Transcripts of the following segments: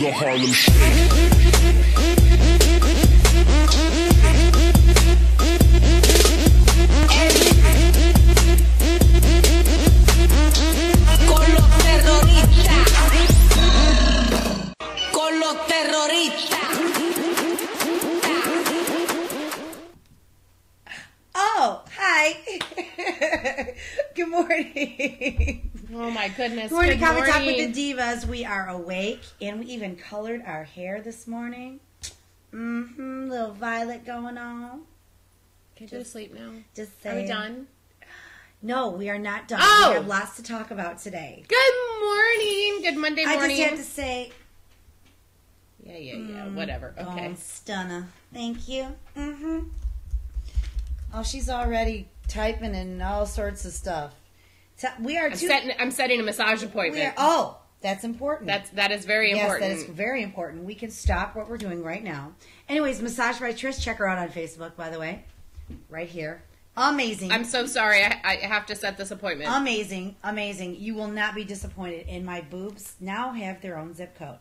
the Harlem Shake. Con los terroristas. Con los terroristas. Oh, hi. Good morning. Oh my goodness. Good morning, Good Coffee Talk morning. with the Divas. We are awake, and we even colored our hair this morning. Little violet going on. Can you go to sleep now? Just Are saying. we done? No, we are not done. Oh! We have lots to talk about today. Good morning. Good Monday I morning. just have to say, Yeah. Whatever. Okay. oh, stunner. Thank you. Oh, she's already typing and all sorts of stuff. We are I'm setting a massage appointment. That's important. That is very important. Yes, that is very important. We can stop what we're doing right now. Anyways, Massage by Trish. Check her out on Facebook, by the way. Right here. Amazing. I'm so sorry. I have to set this appointment. Amazing. You will not be disappointed. And my boobs now have their own zip code.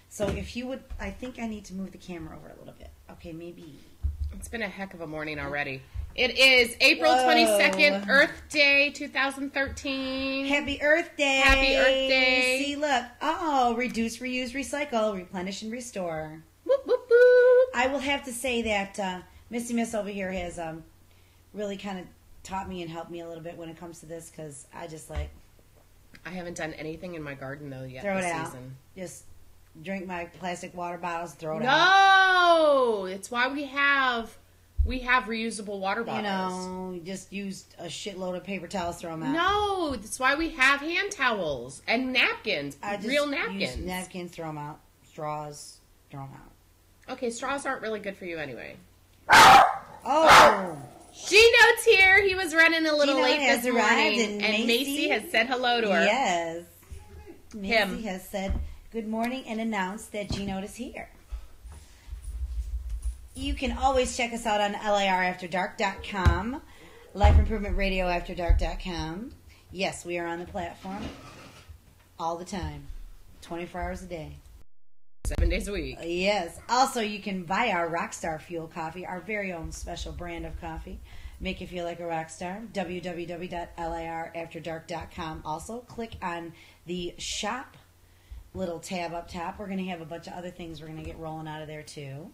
So if you would, I think I need to move the camera over a little bit. Okay, maybe. It's been a heck of a morning already. It is April Whoa. 22nd, Earth Day 2013. Happy Earth Day. Happy Earth Day. See, look. Oh, reduce, reuse, recycle, replenish, and restore. Whoop, whoop, whoop. I will have to say that Missy Miss over here has really kind of taught me and helped me a little bit when it comes to this, because I just like I haven't done anything in my garden though yet throw it this out. season. Just drink my plastic water bottles, throw it out. No, it's why we have reusable water bottles. You know, you just used a shitload of paper towels, throw them out. No, that's why we have hand towels and napkins. I just real use napkins. napkins, throw them out. Straws, throw them out. Okay, straws aren't really good for you anyway. Oh, Gino's here. He was running a little Gino late has this arrived, morning, and Macy has said hello to her. yes. Macy Him. has said good morning and announced that Gino is here. You can always check us out on LIRAfterdark.com, Life Improvement Radio Afterdark.com. Yes, we are on the platform all the time, 24 hours a day. 7 days a week. Yes. Also, you can buy our Rockstar Fuel coffee, our very own special brand of coffee. Make you feel like a rock star. www.lirafterdark.com. Also, click on the shop little tab up top. We're going to have a bunch of other things we're going to get rolling out of there, too.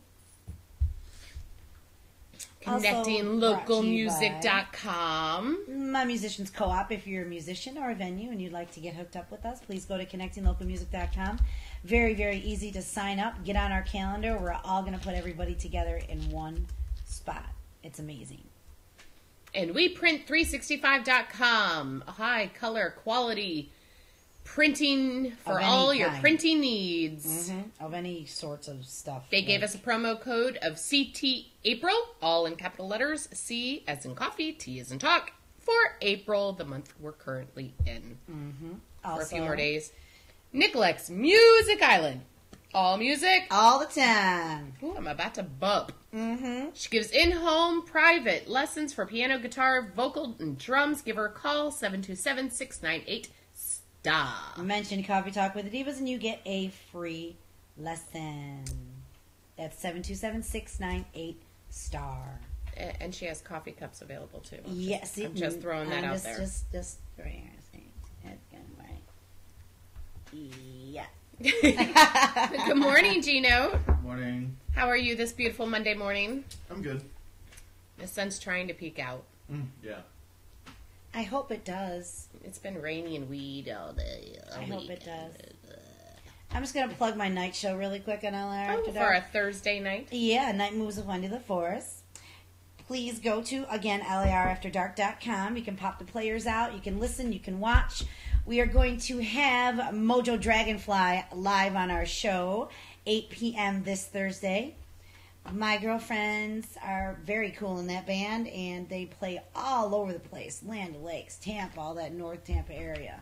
ConnectingLocalMusic.com. My Musicians Co-op. If you're a musician or a venue and you'd like to get hooked up with us, please go to ConnectingLocalMusic.com. Very, very easy to sign up. Get on our calendar. We're all going to put everybody together in one spot. It's amazing. And WePrint365.com. High color quality printing for Of any all your kind. printing needs. Of any sorts of stuff. They gave us a promo code of CT April, all in capital letters. C as in coffee, T as in talk, for April, the month we're currently in. For a few more days. Nicolex Music Island. All music. all the time. Ooh, I'm about to bump. She gives in-home private lessons for piano, guitar, vocal, and drums. Give her a call, 727-698-STAR. Mention Coffee Talk with the Divas and you get a free lesson. That's 727-698-STAR. And she has coffee cups available, too. Yes. I'm just throwing that out there. Just right here. That's good, right. Yeah. Good morning, Gino. Morning. How are you this beautiful Monday morning? I'm good. The sun's trying to peek out. Yeah. I hope it does. It's been rainy and weed all day. I hope it does. I'm just going to plug my night show really quick on LR After For Dark. a Thursday night. Yeah, Night Moves with Wendy LaForest. Please go to, again, LARAfterdark.com. You can pop the players out. You can listen. You can watch. We are going to have Mojo Dragonfly live on our show, 8 p.m. this Thursday. My girlfriends are very cool in that band, and they play all over the place. Land O'Lakes, Tampa, all that North Tampa area.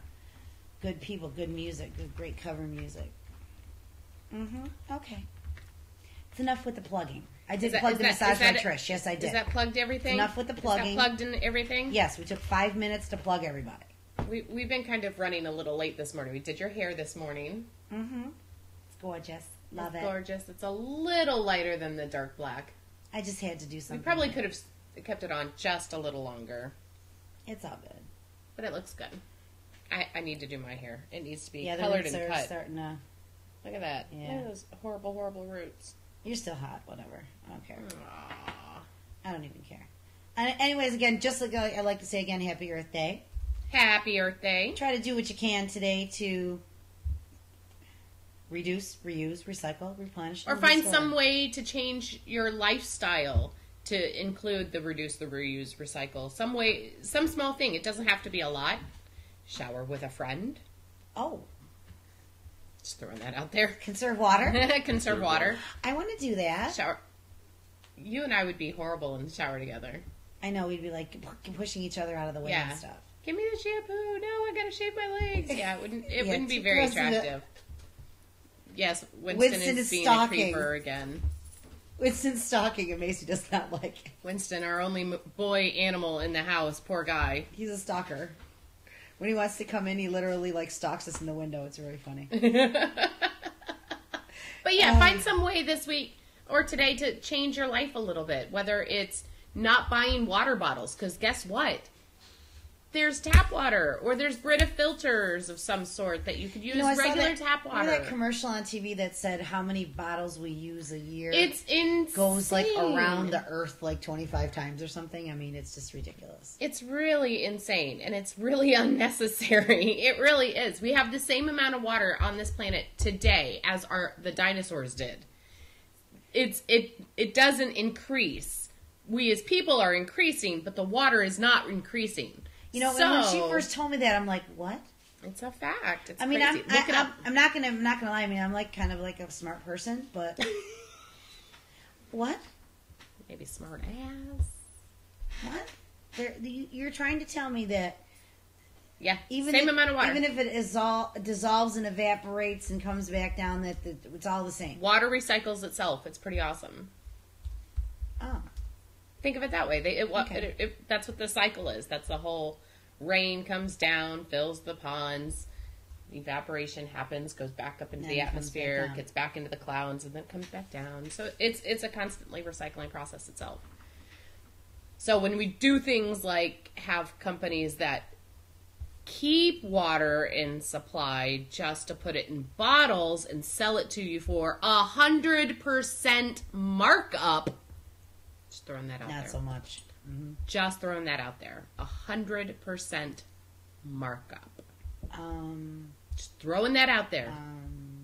Good people, good music, good, great cover music. Okay. It's enough with the plugging. I did plug the massage by Trish. Yes, I did. Is that plugged everything? Enough with the plugging. Is that plugged in everything? Yes, we took 5 minutes to plug everybody. We've been kind of running a little late this morning. We did your hair this morning. It's gorgeous. Love It's it. gorgeous. It's a little lighter than the dark black. I just had to do We something. probably could have kept it on just a little longer, It's all good. but it looks good. I need to do my hair. It needs to be Yeah, the colored roots and are cut. starting to... Look at that. Yeah. Look at those horrible, horrible roots. You're still hot. Whatever. I don't care. Aww. I don't even care. And anyways, again, just like I'd like to say again, Happy Earth Day. Happy Earth Day. Try to do what you can today to reduce, reuse, recycle, replenish, Or and find restore. some way to change your lifestyle to include the reduce, the reuse, recycle. Some way, some small thing. It doesn't have to be a lot. Shower with a friend. Oh, Just throwing that out there. conserve water. Conserve water. I want to do that. Shower. You and I would be horrible in the shower together. I know we'd be like pushing each other out of the way Yeah. and stuff. Give me the shampoo. No, I gotta shave my legs. Yeah, it wouldn't. It Yeah, wouldn't be keep very Winston to- attractive. Yes, Winston Winston is is being stalking. a creeper again. Winston's stalking and Macy does not like it. Winston, our only boy animal in the house. Poor guy. He's a stalker. When he wants to come in, he literally like stalks us in the window. It's really funny. But yeah, find some way this week or today to change your life a little bit. Whether it's not buying water bottles, because guess what? There's tap water, or there's Brita filters of some sort that you could use I saw regular that, tap remember water. that commercial on TV that said how many bottles we use a year? It's insane. Goes like around the earth like 25 times or something. I mean, it's just ridiculous. It's really insane, and it's really unnecessary. It really is. We have the same amount of water on this planet today as the dinosaurs did. It doesn't increase. We as people are increasing, but the water is not increasing. You know, when she first told me that, I'm like, what? It's a fact. It's I mean, crazy. Look it up. I'm not gonna lie. I mean, I'm like kind of like a smart person, but what? Maybe smart ass. What? You're trying to tell me that Yeah, even same if, amount of water. even if it dissolves and evaporates and comes back down, that it's all the same. Water recycles itself. It's pretty awesome. Oh, Think of it that way. Okay. That's what the cycle is. That's the whole rain comes down, fills the ponds, evaporation happens, goes back up into Then the it comes atmosphere, back down. gets back into the clouds, and then comes back down. So it's a constantly recycling process itself. So when we do things like have companies that keep water in supply just to put it in bottles and sell it to you for 100% markup, just throwing that out there. not so much. Mm-hmm. Just throwing that out there. 100% markup. Just throwing that out there.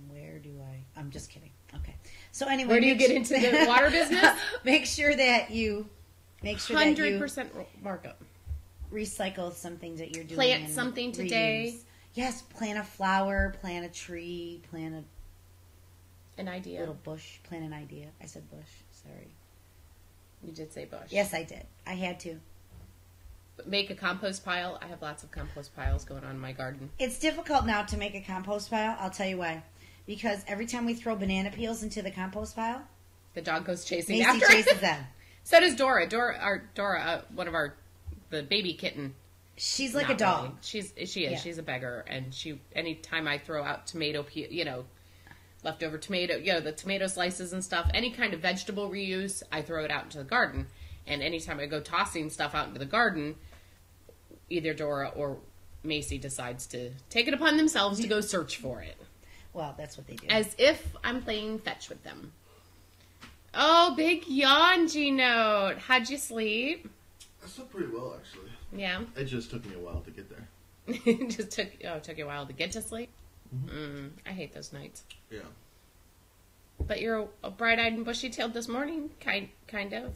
Where do I? I'm just kidding. Okay. So anyway, Where do you get into the water business? Make sure that you 100% markup. recycle some things that you're doing. Plant and something today. reuse. Yes, plant a flower, plant a tree, plant An a idea. little bush, plant an idea. I said bush. Sorry. You did say bush. Yes, I did. I had to. Make a compost pile. I have lots of compost piles going on in my garden. It's difficult now to make a compost pile. I'll tell you why. Because every time we throw banana peels into the compost pile, The dog goes chasing Macy after chases it. them. So does Dora. Dora, one of the baby kitten. She's like a Not dog. really. She is. Yeah. She's a beggar, and anytime I throw out tomato leftover tomato, the tomato slices and stuff, any kind of vegetable reuse, I throw it out into the garden. And anytime I go tossing stuff out into the garden, either Dora or Macy decides to take it upon themselves to go search for it. Well, that's what they do. As if I'm playing fetch with them. Oh, big yawn, G-Note. How'd you sleep? I slept pretty well, actually. Yeah. It just took me a while to get there. It just took you a while to get to sleep? I hate those nights. Yeah. But you're a bright-eyed and bushy-tailed this morning, kind of.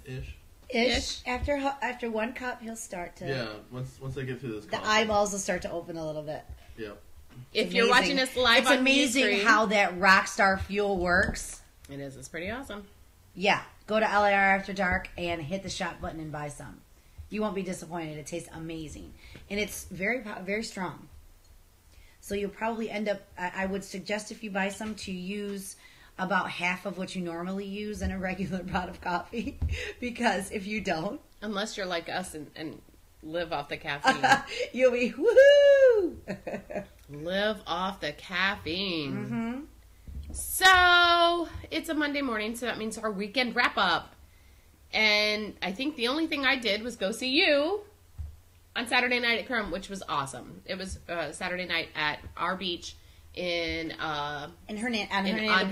Ish. After one cup, he'll start to. Yeah, once I get through this The coffee. eyeballs will start to open a little bit. Yeah. If you're watching us live it's on amazing Ustream- how that Rockstar Fuel works. It is. It's pretty awesome. Yeah, go to LAR After Dark and hit the shop button and buy some. You won't be disappointed. It tastes amazing, and it's very, very strong. So you'll probably end up. I would suggest if you buy some to use about half of what you normally use in a regular pot of coffee, because if you don't, Unless you're like us and live off the caffeine. you'll be woohoo. Live off the caffeine. So, it's a Monday morning, so that means our weekend wrap-up. And I think the only thing I did was go see you on Saturday night at Crum, which was awesome. It was Saturday night at our beach on Hernando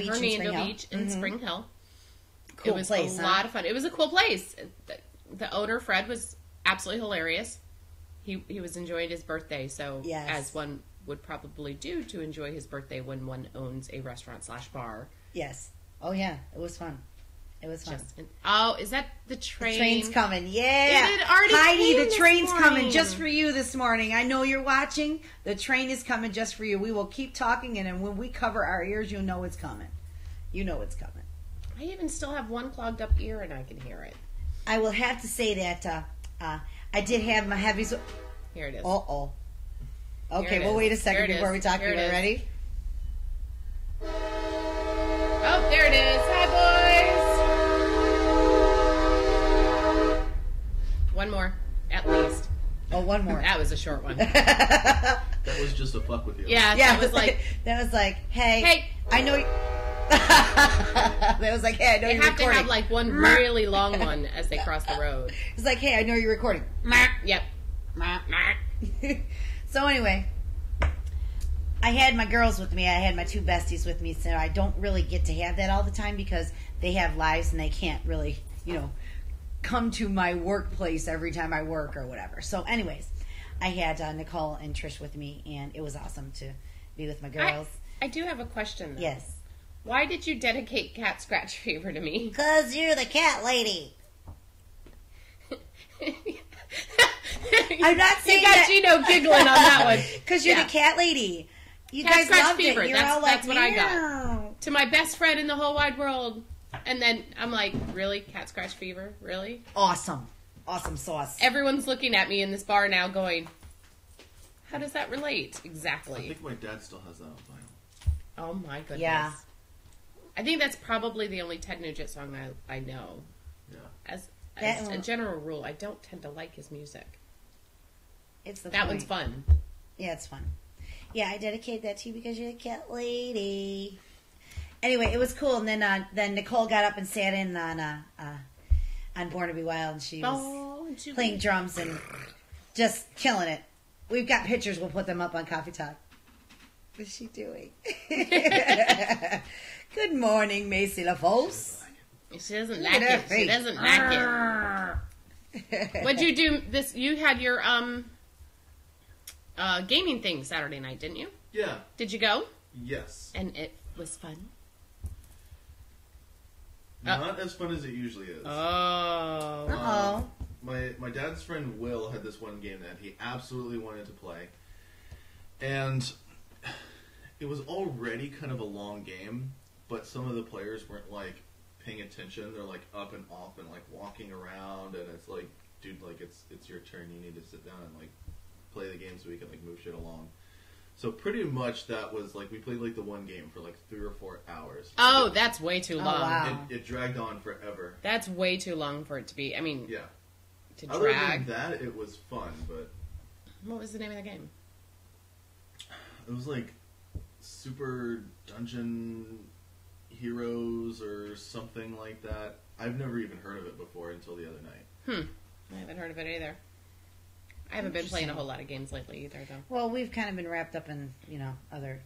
Beach in Spring Hill. Cool it was place, a lot of fun. It was a cool place. The owner, Fred, was absolutely hilarious. He was enjoying his birthday, so as one would probably do to enjoy his birthday when one owns a restaurant/bar. Yes. Oh yeah, it was fun. It was fun. Is that the train? The train's coming. Yeah. It already Heidi, came the train's this coming morning. just for you this morning. I know you're watching. The train is coming just for you. We will keep talking, and then when we cover our ears, you know it's coming. You know it's coming. I even still have one clogged up ear, and I can hear it. I will have to say that I did have my heavies. Here it is. Uh-oh. Okay, Here it we'll is. wait a second Here it before is. we talk. Here You it is. ready? Oh, there it is. Hi, boys. One more, at least. Oh, one more. That was a short one. That was just a fuck with you. Yeah, Yeah, that was like, hey, I know. That was like, hey, I know they you're have to recording. have like one really long one as they cross the road. It's like, hey, I know you're recording. Yep. So anyway, I had my girls with me. I had my two besties with me, so I don't really get to have that all the time because they have lives and they can't really, come to my workplace every time I work or whatever. So anyways, I had Nicole and Trish with me, and it was awesome to be with my girls. I do have a question, though. Yes. Why did you dedicate Cat Scratch Fever to me? Because you're the cat lady. I'm not saying you got that. Gino giggling on that one. Because you're Yeah. the cat lady. You Cat guys Scratch loved Fever. it. You're That's- all like, that's what I got. meow. To my best friend in the whole wide world. And then I'm like, really? Cat Scratch Fever? Really? Awesome. Awesome sauce. Everyone's looking at me in this bar now going, how does that relate? I Exactly. think my dad still has that on vinyl. Oh my goodness. Yeah. I think that's probably the only Ted Nugent song I know. Yeah. As That a one- general rule, I don't tend to like his music. It's the That point. one's fun. Yeah, it's fun. Yeah, I dedicate that to you because you're the cat lady. Anyway, it was cool, and then Nicole got up and sat in on Born to Be Wild, and she was playing drums and just killing it. We've got pictures. We'll put them up on Coffee Talk. What's she doing? Good morning, Macy LaFosse. She doesn't Look like at her it. She face. doesn't like it. What'd you do this? You had your gaming thing Saturday night, didn't you? Yeah. Did you go? Yes. And it was fun. Not as fun as it usually is. Oh. Uh-oh. My dad's friend Will had this one game that he absolutely wanted to play. And it was already kind of a long game, but some of the players weren't like paying attention. They're like up and off and like walking around, and it's like, dude, like it's your turn. You need to sit down and like play the game so we can like move shit along. So pretty much that was like we played like the one game for like 3 or 4 hours. Oh, that's way too long. wow. It dragged on forever. That's way too long for it to be. I mean, Yeah. to Other drag. than that, it was fun, but What was the name of the game? it was like Super Dungeon Heroes or something like that. I've never even heard of it before until the other night. I haven't heard of it either. I haven't been playing a whole lot of games lately either, though. Well, we've kind of been wrapped up in, other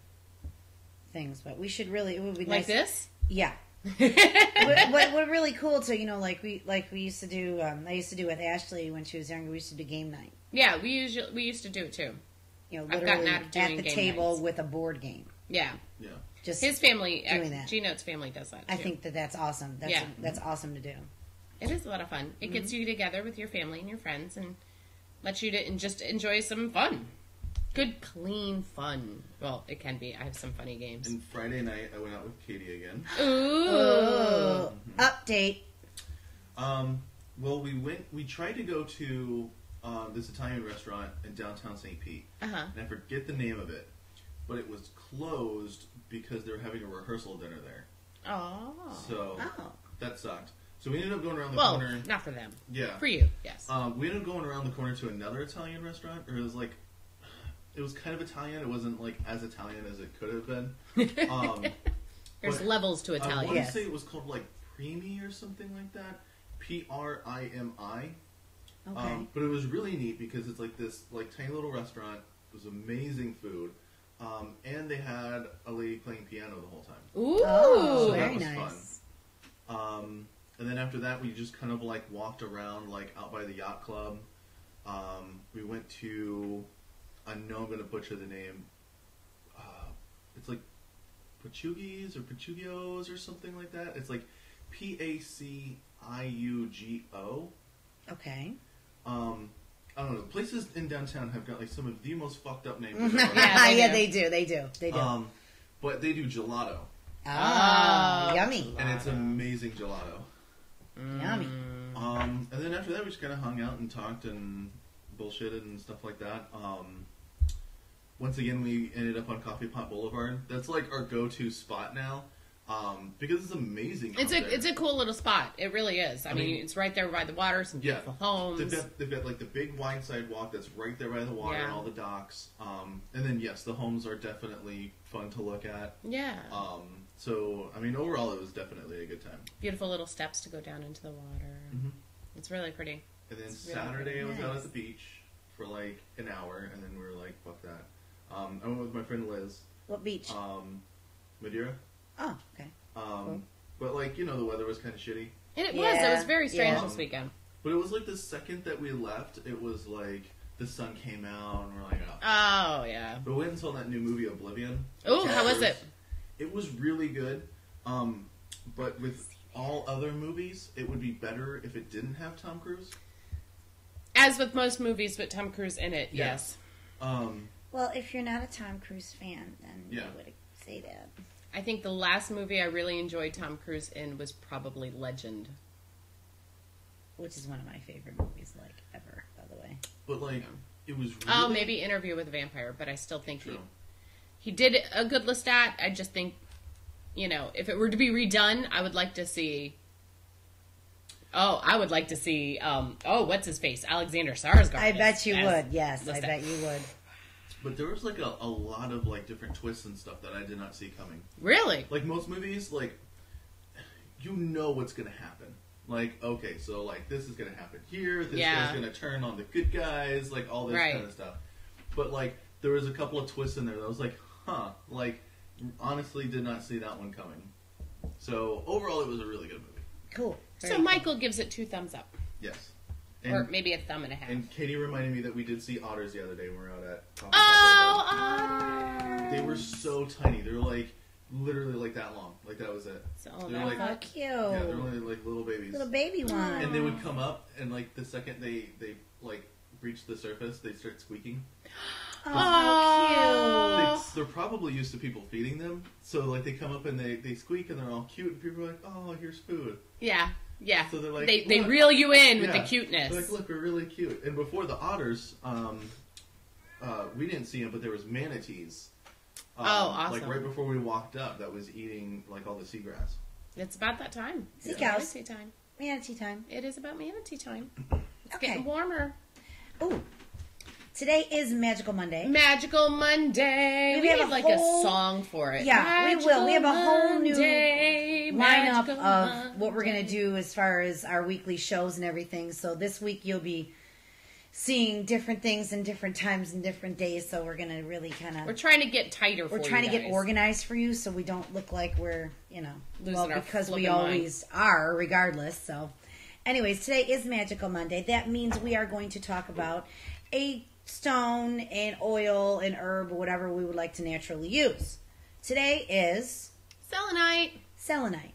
things, but we should really, it would be Like nice. this? Yeah. what really cool to, like we used to do, I used to do with Ashley when she was younger, we used to do game night. Yeah, we used to do it too. I've gotten literally out of doing at the game table nights. with a board game. Yeah. Yeah. Just His family, doing that. G-Note's family does that too. I think that's awesome. That's awesome to do. It is a lot of fun. It gets you together with your family and your friends and lets you to just enjoy some fun. Good, clean fun. Well, it can be. I have some funny games. And Friday night, I went out with Katie again. Ooh. Update. Well, we tried to go to this Italian restaurant in downtown St. Pete. Uh-huh. And I forget the name of it, but it was closed because they were having a rehearsal dinner there. Oh. So that sucked. So we ended up going around the Well, corner. not for them. Yeah. For you, yes. We ended up going around the corner to another Italian restaurant, or it was kind of Italian. It wasn't like as Italian as it could have been. There's levels to I Italian. want to Yes. say it was called like Primi or something like that. Primi. Okay. But it was really neat because it's like this like tiny little restaurant. It was amazing food. And they had a lady playing piano the whole time. Ooh. Oh, So that very was nice. fun. And then after that, we just kind of like walked around like out by the yacht club. We went to, I know I'm going to butcher the name. It's like Pachugios or Pachugios or something like that. It's like Paciugo. Okay. I don't know. Places in downtown have got like some of the most fucked up names. I've ever heard. Yeah, they they do. But they do gelato, Oh, yummy. and it's amazing gelato. Yummy. And then after that, we just kind of hung out and talked and bullshitted and stuff like that. Once again, we ended up on Coffee Pot Boulevard. That's like our go-to spot now, because it's amazing. It's a cool little spot. It really is. I mean, it's right there by the water. Some beautiful homes. They've got like the big wide sidewalk that's right there by the water and all the docks. And then yes, the homes are definitely fun to look at. Yeah. So I mean, overall, it was definitely a good time. Beautiful little steps to go down into the water. Mhm. It's really pretty. And then It's really Saturday, I was out nice. at the beach for like an hour, and then we were like, "Fuck that." I went with my friend Liz. What beach? Madeira. Oh, okay. Cool. But like the weather was kind of shitty. And it Yeah, was very strange yeah. this weekend. But it was like the second that we left, it was like the sun came out, and we're like, "Oh." Oh, yeah. But we went and saw that new movie Oblivion. Oh, how was it? It was really good. But with all other movies, it would be better if it didn't have Tom Cruise. As with most movies with Tom Cruise in it, Yeah. yes. Well, if you're not a Tom Cruise fan, then Yeah. you would say that. I think the last movie I really enjoyed Tom Cruise in was probably Legend. Which is one of my favorite movies, like, ever, by the way. But like, it was really... Oh, maybe Interview with a Vampire, but I still think True. he did a good Lestat. I just think, if it were to be redone, I would like to see... Oh, I would like to see, what's his face? Alexander Skarsgård. I bet you as would, yes. I Lestat. bet you would. But there was like a lot of like different twists and stuff that I did not see coming. Really? Like most movies, like you know what's gonna happen. Like, okay, so like this is gonna happen here, this guy's gonna turn on the good guys, like all this kind of stuff. But like there was a couple of twists in there that was like, huh, like honestly did not see that one coming. So overall it was a really good movie. Cool. So Michael gives it 2 thumbs up. Yes. Or maybe a thumb and a half. And Katie reminded me that we did see otters the other day when we were out at Coffee Pot Oh, Boulevard. They were so tiny. They were like literally like that long. Like that was it. So They were like, How cute. yeah, they're only like little babies. Little baby one. And they would come up, and like the second they like reach the surface, they start squeaking. Oh, how cute. They're probably used to people feeding them, so like they come up and they squeak, and they're all cute, and people are like, "Oh, here's food." Yeah. Yeah. So they're like, they "Look." reel you in with the Yeah. cuteness. They're like, look, we're really cute. And before the otters, we didn't see them, but there was manatees. Awesome. Like right before we walked up, that was eating like all the seagrass. It's about that time. Sea It's cows. manatee time. Manatee time. It is about manatee time. It's Okay. getting warmer. Ooh. Today is Magical Monday. Magical Monday. We have need a like whole- a song for it. Yeah, we will. We have a whole new Monday, lineup Magical of what we're going Monday. to do as far as our weekly shows and everything. So this week you'll be seeing different things in different times and different days. So we're going to really kind We're of... trying to get tighter for We're trying to you get guys. organized for you so we don't look like we're, Losing well, our because we flippin' mind. always are, regardless. So anyways, today is Magical Monday. That means we are going to talk about a stone, an oil, an herb, whatever we would like to naturally use. Today is Selenite. selenite.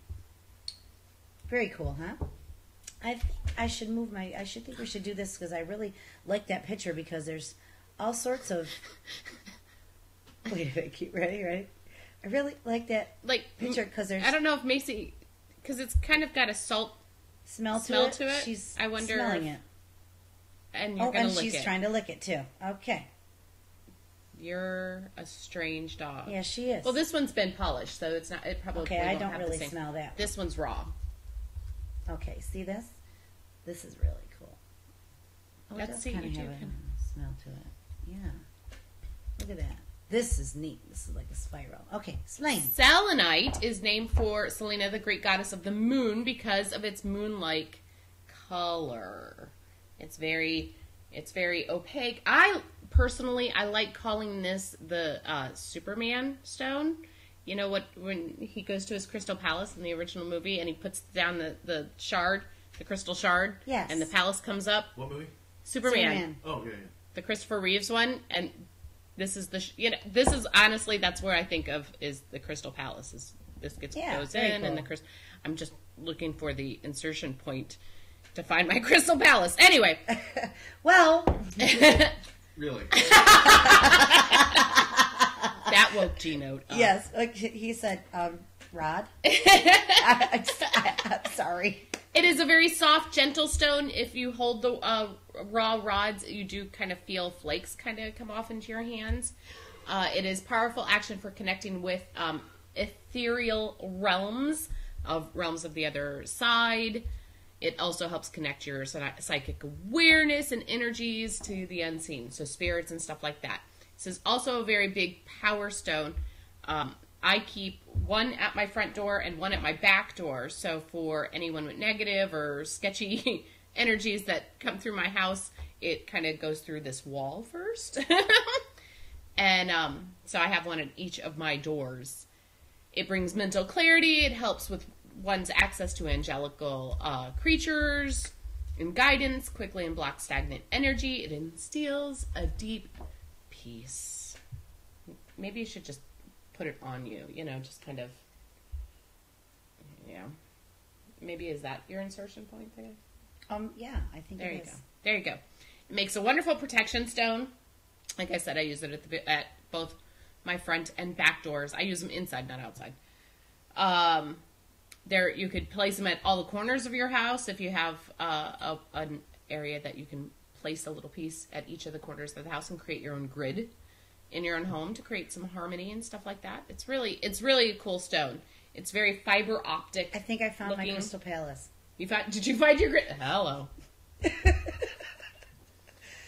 Very cool, huh? I think I should I should think we should do this because I really like that picture because there's all sorts of... Wait a minute, keep ready? I really like that Like picture because there's... I don't know if Macy, because it's kind of got a salt, smell smell to to it. She's I wonder smelling if- it. and you're Oh, gonna and lick she's it. trying to lick it too. Okay. You're a strange dog. Yeah, she is. Well, this one's been polished, so it's not. It probably Okay, I won't don't have really the same. smell that. This one's raw. Okay, see this? This is really cool. Oh, it Let's does see, kinda you have do a kinda- smell to it. Yeah. Look at that. This is neat. This is like a spiral. Okay, explain. Selenite is named for Selena, the Greek goddess of the moon, because of its moon-like color. It's very opaque. I like calling this the Superman stone. You know what? When he goes to his crystal palace in the original movie, and he puts down the shard, the crystal shard, yes, and the palace comes up. What movie? Superman. Oh yeah. The Christopher Reeves one, and this is this is honestly, that's where I think of is the Crystal Palace. Goes in, cool. And the crystal. I'm just looking for the insertion point to find my Crystal Palace. Anyway, well, really, that woke Gino up. Yes, like he said, Rod. I'm sorry. It is a very soft, gentle stone. If you hold the raw rods, you do kind of feel flakes kind of come off into your hands. It is powerful action for connecting with ethereal realms of the other side. It also helps connect your psychic awareness and energies to the unseen, so spirits and stuff like that. This is also a very big power stone. I keep one at my front door and one at my back door. So for anyone with negative or sketchy energies that come through my house, it kind of goes through this wall first. And so I have one at each of my doors. It brings mental clarity. It helps with one's access to angelical creatures and guidance, quickly and blocks stagnant energy. It instills a deep peace. Maybe you should just put it on you, just kind of, maybe is that your insertion point there? Yeah, I think there it you is. go. There you go. It makes a wonderful protection stone. Like I said, I use it at both my front and back doors. I use them inside, not outside. You could place them at all the corners of your house if you have an area that you can place a little piece at each of the corners of the house and create your own grid in your own home to create some harmony and stuff like that. It's really a cool stone. It's very fiber optic. I think I found looking. my Crystal Palace. Did you find your grid? Hello.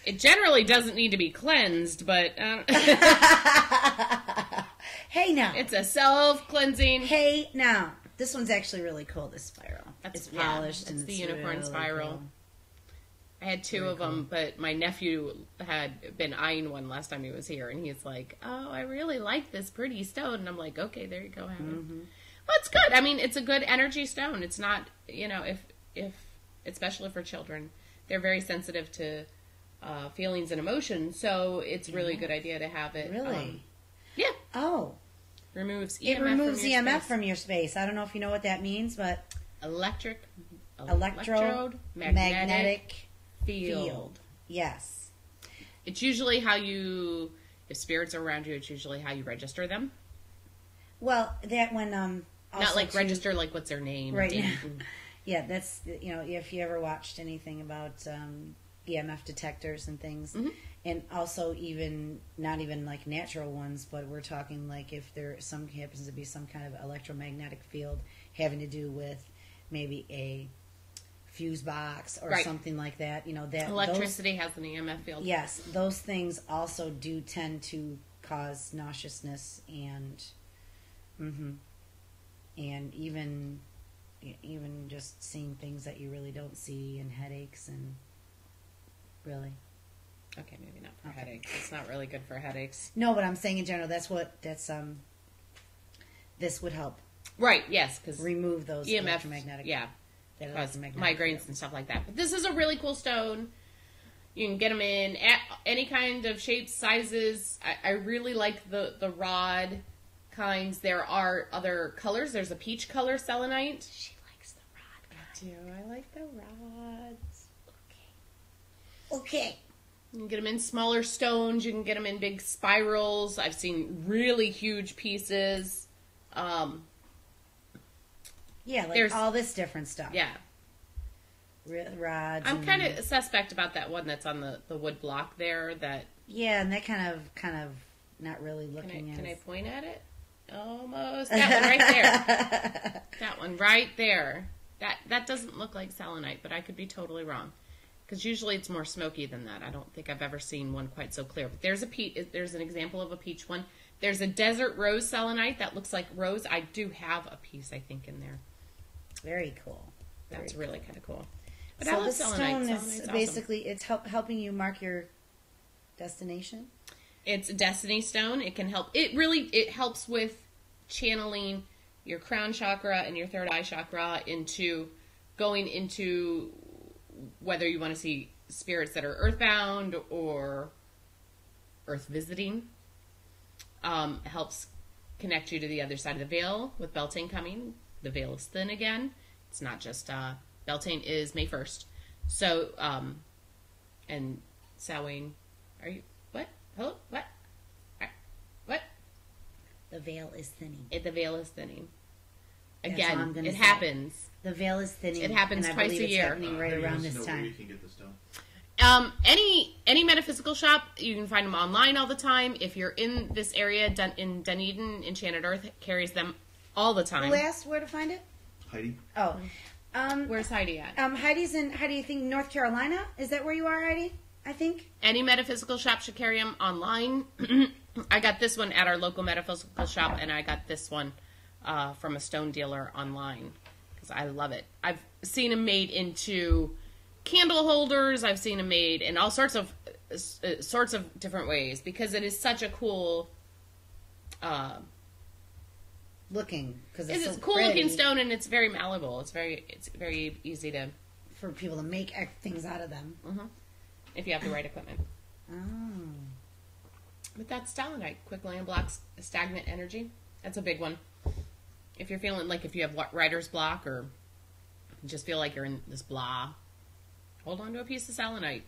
It generally doesn't need to be cleansed, but hey now, it's a self-cleansing. Hey now, this one's actually really cool. This spiral, it's polished, it's and the it's unicorn really spiral. Cool. I had two of them, but my nephew had been eyeing one last time he was here, and he's like, "Oh, I really like this pretty stone." And I'm like, "Okay, there you go, have it." Mm-hmm. Well, it's good. I mean, it's a good energy stone. It's not, if especially for children, they're very sensitive to feelings and emotions, so it's really a good idea to have it. Really? Yeah. Oh. Removes EMF it removes from your EMF space. from your space. I don't know if you know what that means, but electrode magnetic field. Yes. It's usually how if spirits are around you, it's usually how you register them. Well, that one not like register like what's their name. Right. Yeah, that's if you ever watched anything about EMF detectors and things, mm-hmm. and also not even like natural ones, but we're talking like if there happens to be some kind of electromagnetic field having to do with maybe a fuse box or something like that. That electricity has an EMF field. Yes, those things also do tend to cause nauseousness and even just seeing things that you really don't see, and headaches, and really. Okay, maybe not for headaches. It's not really good for headaches. No, but I'm saying in general, this would help. Right. Yes, because remove those EMF, electromagnetic. Yeah, cause migraines and stuff like that. But this is a really cool stone. You can get them in any kind of shapes, sizes. I really like the rod kinds. There are other colors. There's a peach color selenite. She likes the rod. I do. I like the rods. Okay. You can get them in smaller stones. You can get them in big spirals. I've seen really huge pieces. Yeah, there's all this different stuff. Yeah. Rods. I'm kind of suspect about that one that's on the wood block there. Yeah, and that kind of not really looking at. Can I point at it? Almost. That one right there. That one right there. That doesn't look like selenite, but I could be totally wrong. Because usually it's more smoky than that. I don't think I've ever seen one quite so clear. But there's an example of a peach one. There's a desert rose selenite that looks like rose. I do have a piece, I think, in there. Very cool. That's really kind of cool. But So I love the selenite. stone is Selenite's awesome. basically it's helping you mark your destination. It's a destiny stone. It can help. It helps with channeling your crown chakra and your third eye chakra into going into whether you want to see spirits that are earthbound or earth visiting. It helps connect you to the other side of the veil with Beltane coming. The veil is thin again. It's not just Beltane is May 1st. So and Samhain, are you what? Hello? What? What? The veil is thinning. The veil is thinning. That's all I'm Again, gonna it say. happens. The veil is thinning. It happens and I twice believe a it's year. happening right How do you around guys this know where you time. can get the stone? Any metaphysical shop, you can find them online all the time. If you're in this area, in Dunedin, Enchanted Earth carries them all the time. Who asked where to find it? Heidi? Oh. Where's Heidi at? Heidi's in, how do you think, North Carolina? Is that where you are, Heidi? I think. Any metaphysical shop should carry them online. I got this one at our local metaphysical shop, and I got this one from a stone dealer online because I love it. I've seen them made into candle holders. I've seen them made in all sorts of different ways because it is such a cool. Looking because it's It's so a cool pretty looking stone, and it's very malleable. It's very easy to for people to make things out of them. if you have the right equipment. Oh. But that's selenite. Quickly unblocks stagnant energy. That's a big one. If you're feeling like if you have writer's block or you just feel like you're in this blah, hold on to a piece of selenite.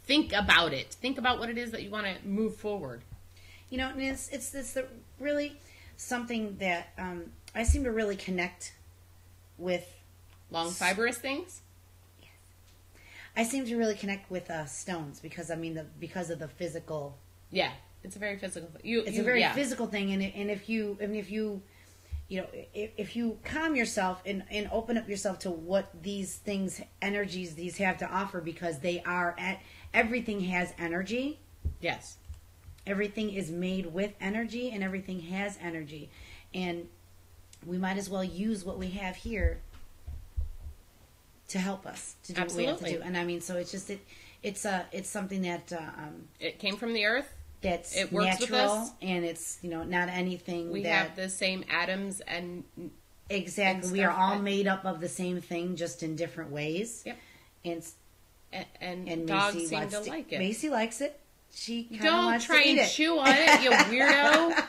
Think about it. Think about what it is that you want to move forward. You know, and it's really something that I seem to really connect with. Long fibrous things? I seem to really connect with stones because because of the physical. Yeah, it's a very physical. It's a very physical thing, and if you if you calm yourself and open up yourself to what these things, energies, these have to offer, because everything has energy. Yes. Everything is made with energy, and everything has energy, and we might as well use what we have here to help us to do what we have to do. And I mean, so it's just it's something that it came from the earth. That's it works natural, with us. And it's not anything. We have the same atoms and exactly. And we are all made up of the same thing, just in different ways. Yep. And dogs Macy seem to like it. Macy likes it. She don't wants try to eat and it. chew on it, you weirdo.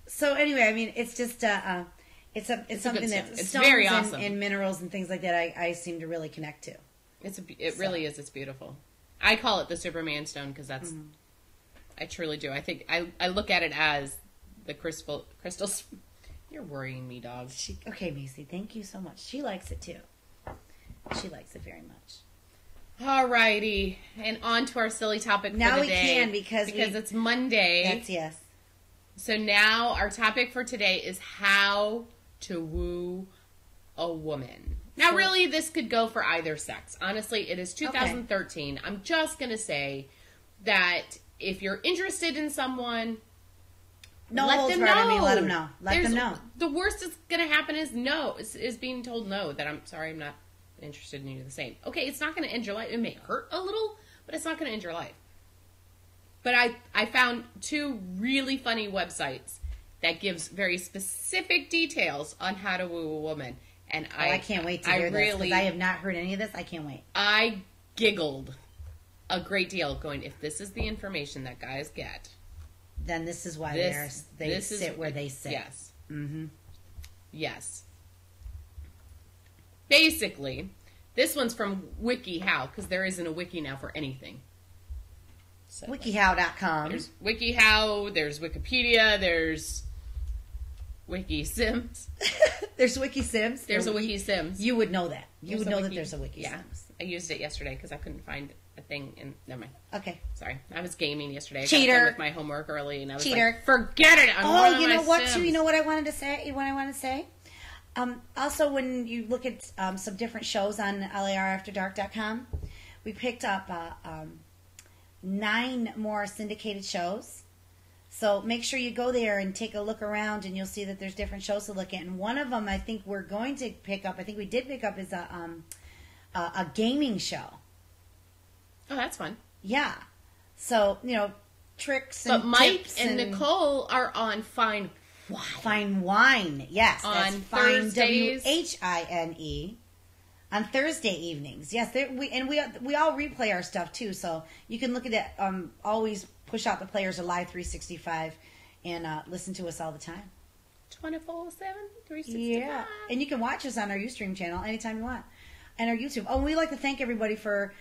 So anyway, I mean, it's just it's something that it's stones very awesome. and minerals and things like that I seem to really connect to. Really is. It's beautiful. I call it the Superman stone because that's. Mm-hmm. I truly do. I think I look at it as the crystals. You're worrying me, dog. Okay, Macy. Thank you so much. She likes it too. She likes it very much. Alrighty, and on to our silly topic for now the we day. can because it's Monday. That's yes. So now our topic for today is how to woo a woman. Now, really, this could go for either sex. Honestly, it is 2013. Okay. I'm just going to say that if you're interested in someone, let them know. Let them know. Let them know. The worst that's going to happen is no. Is being told no, that I'm sorry, I'm not interested in you the same. Okay, it's not going to end your life. It may hurt a little, but it's not going to end your life. But I found two really funny websites that gives very specific details on how to woo a woman. And I can't wait to hear this, because I have not heard any of this. I can't wait. I giggled a great deal going, if this is the information that guys get, then this is why they sit where they sit. Yes. Mm-hmm. Yes. Basically, this one's from WikiHow, because there isn't a wiki now for anything. So, WikiHow.com. There's WikiHow, there's Wikipedia, there's WikiSims. There's WikiSims. There's a WikiSims. You would know that. You would know that there's a WikiSims. Yeah. I used it yesterday because I couldn't find a thing in... Never mind. Okay. Sorry. I was gaming yesterday. I Cheater. got done with my homework early, and I was Cheater. like, forget it. You know what, too? You know what I wanted to say? Also, when you look at some different shows on LARafterdark.com, we picked up 9 more syndicated shows. So make sure you go there and take a look around, and you'll see that there's different shows to look at. And one of them I think we're going to pick up, I think we did pick up, is a gaming show. Oh, that's fun. Yeah. So, tricks and But Mike tips and Nicole are on Fine Wine. Fine Wine. Yes. On That's Fine, Thursdays. WHINE. On Thursday evenings. Yes. We all replay our stuff, too. So you can look at it. Always push out the players of Live 365 and listen to us all the time. 24/7, 365. Yeah. And you can watch us on our Ustream channel anytime you want. And our YouTube. Oh, we like to thank everybody for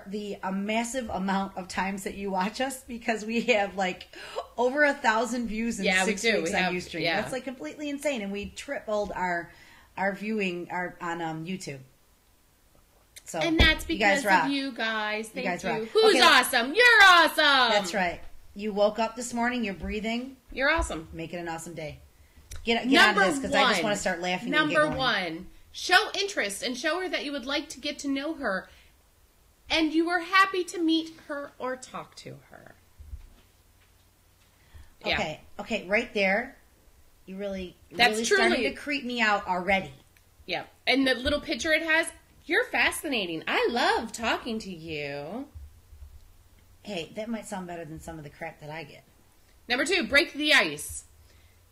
the massive amount of times that you watch us, because we have over 1,000 views in 6 weeks on Ustream. Yeah. That's completely insane, and we tripled our viewing on YouTube. So And that's because you guys of you guys. Thank you. guys rock. Who's Okay. awesome? You're awesome. That's right. You woke up this morning. You're breathing. You're awesome. Make it an awesome day. Get out Number of this, because I just want to start laughing. Number and get going. 1, show interest and show her that you would like to get to know her, and you were happy to meet her or talk to her. Yeah. Okay, right there. You really That's starting truly- to creep me out already. Yeah. And the little picture it has, you're fascinating. I love talking to you. Hey, that might sound better than some of the crap that I get. Number 2, break the ice.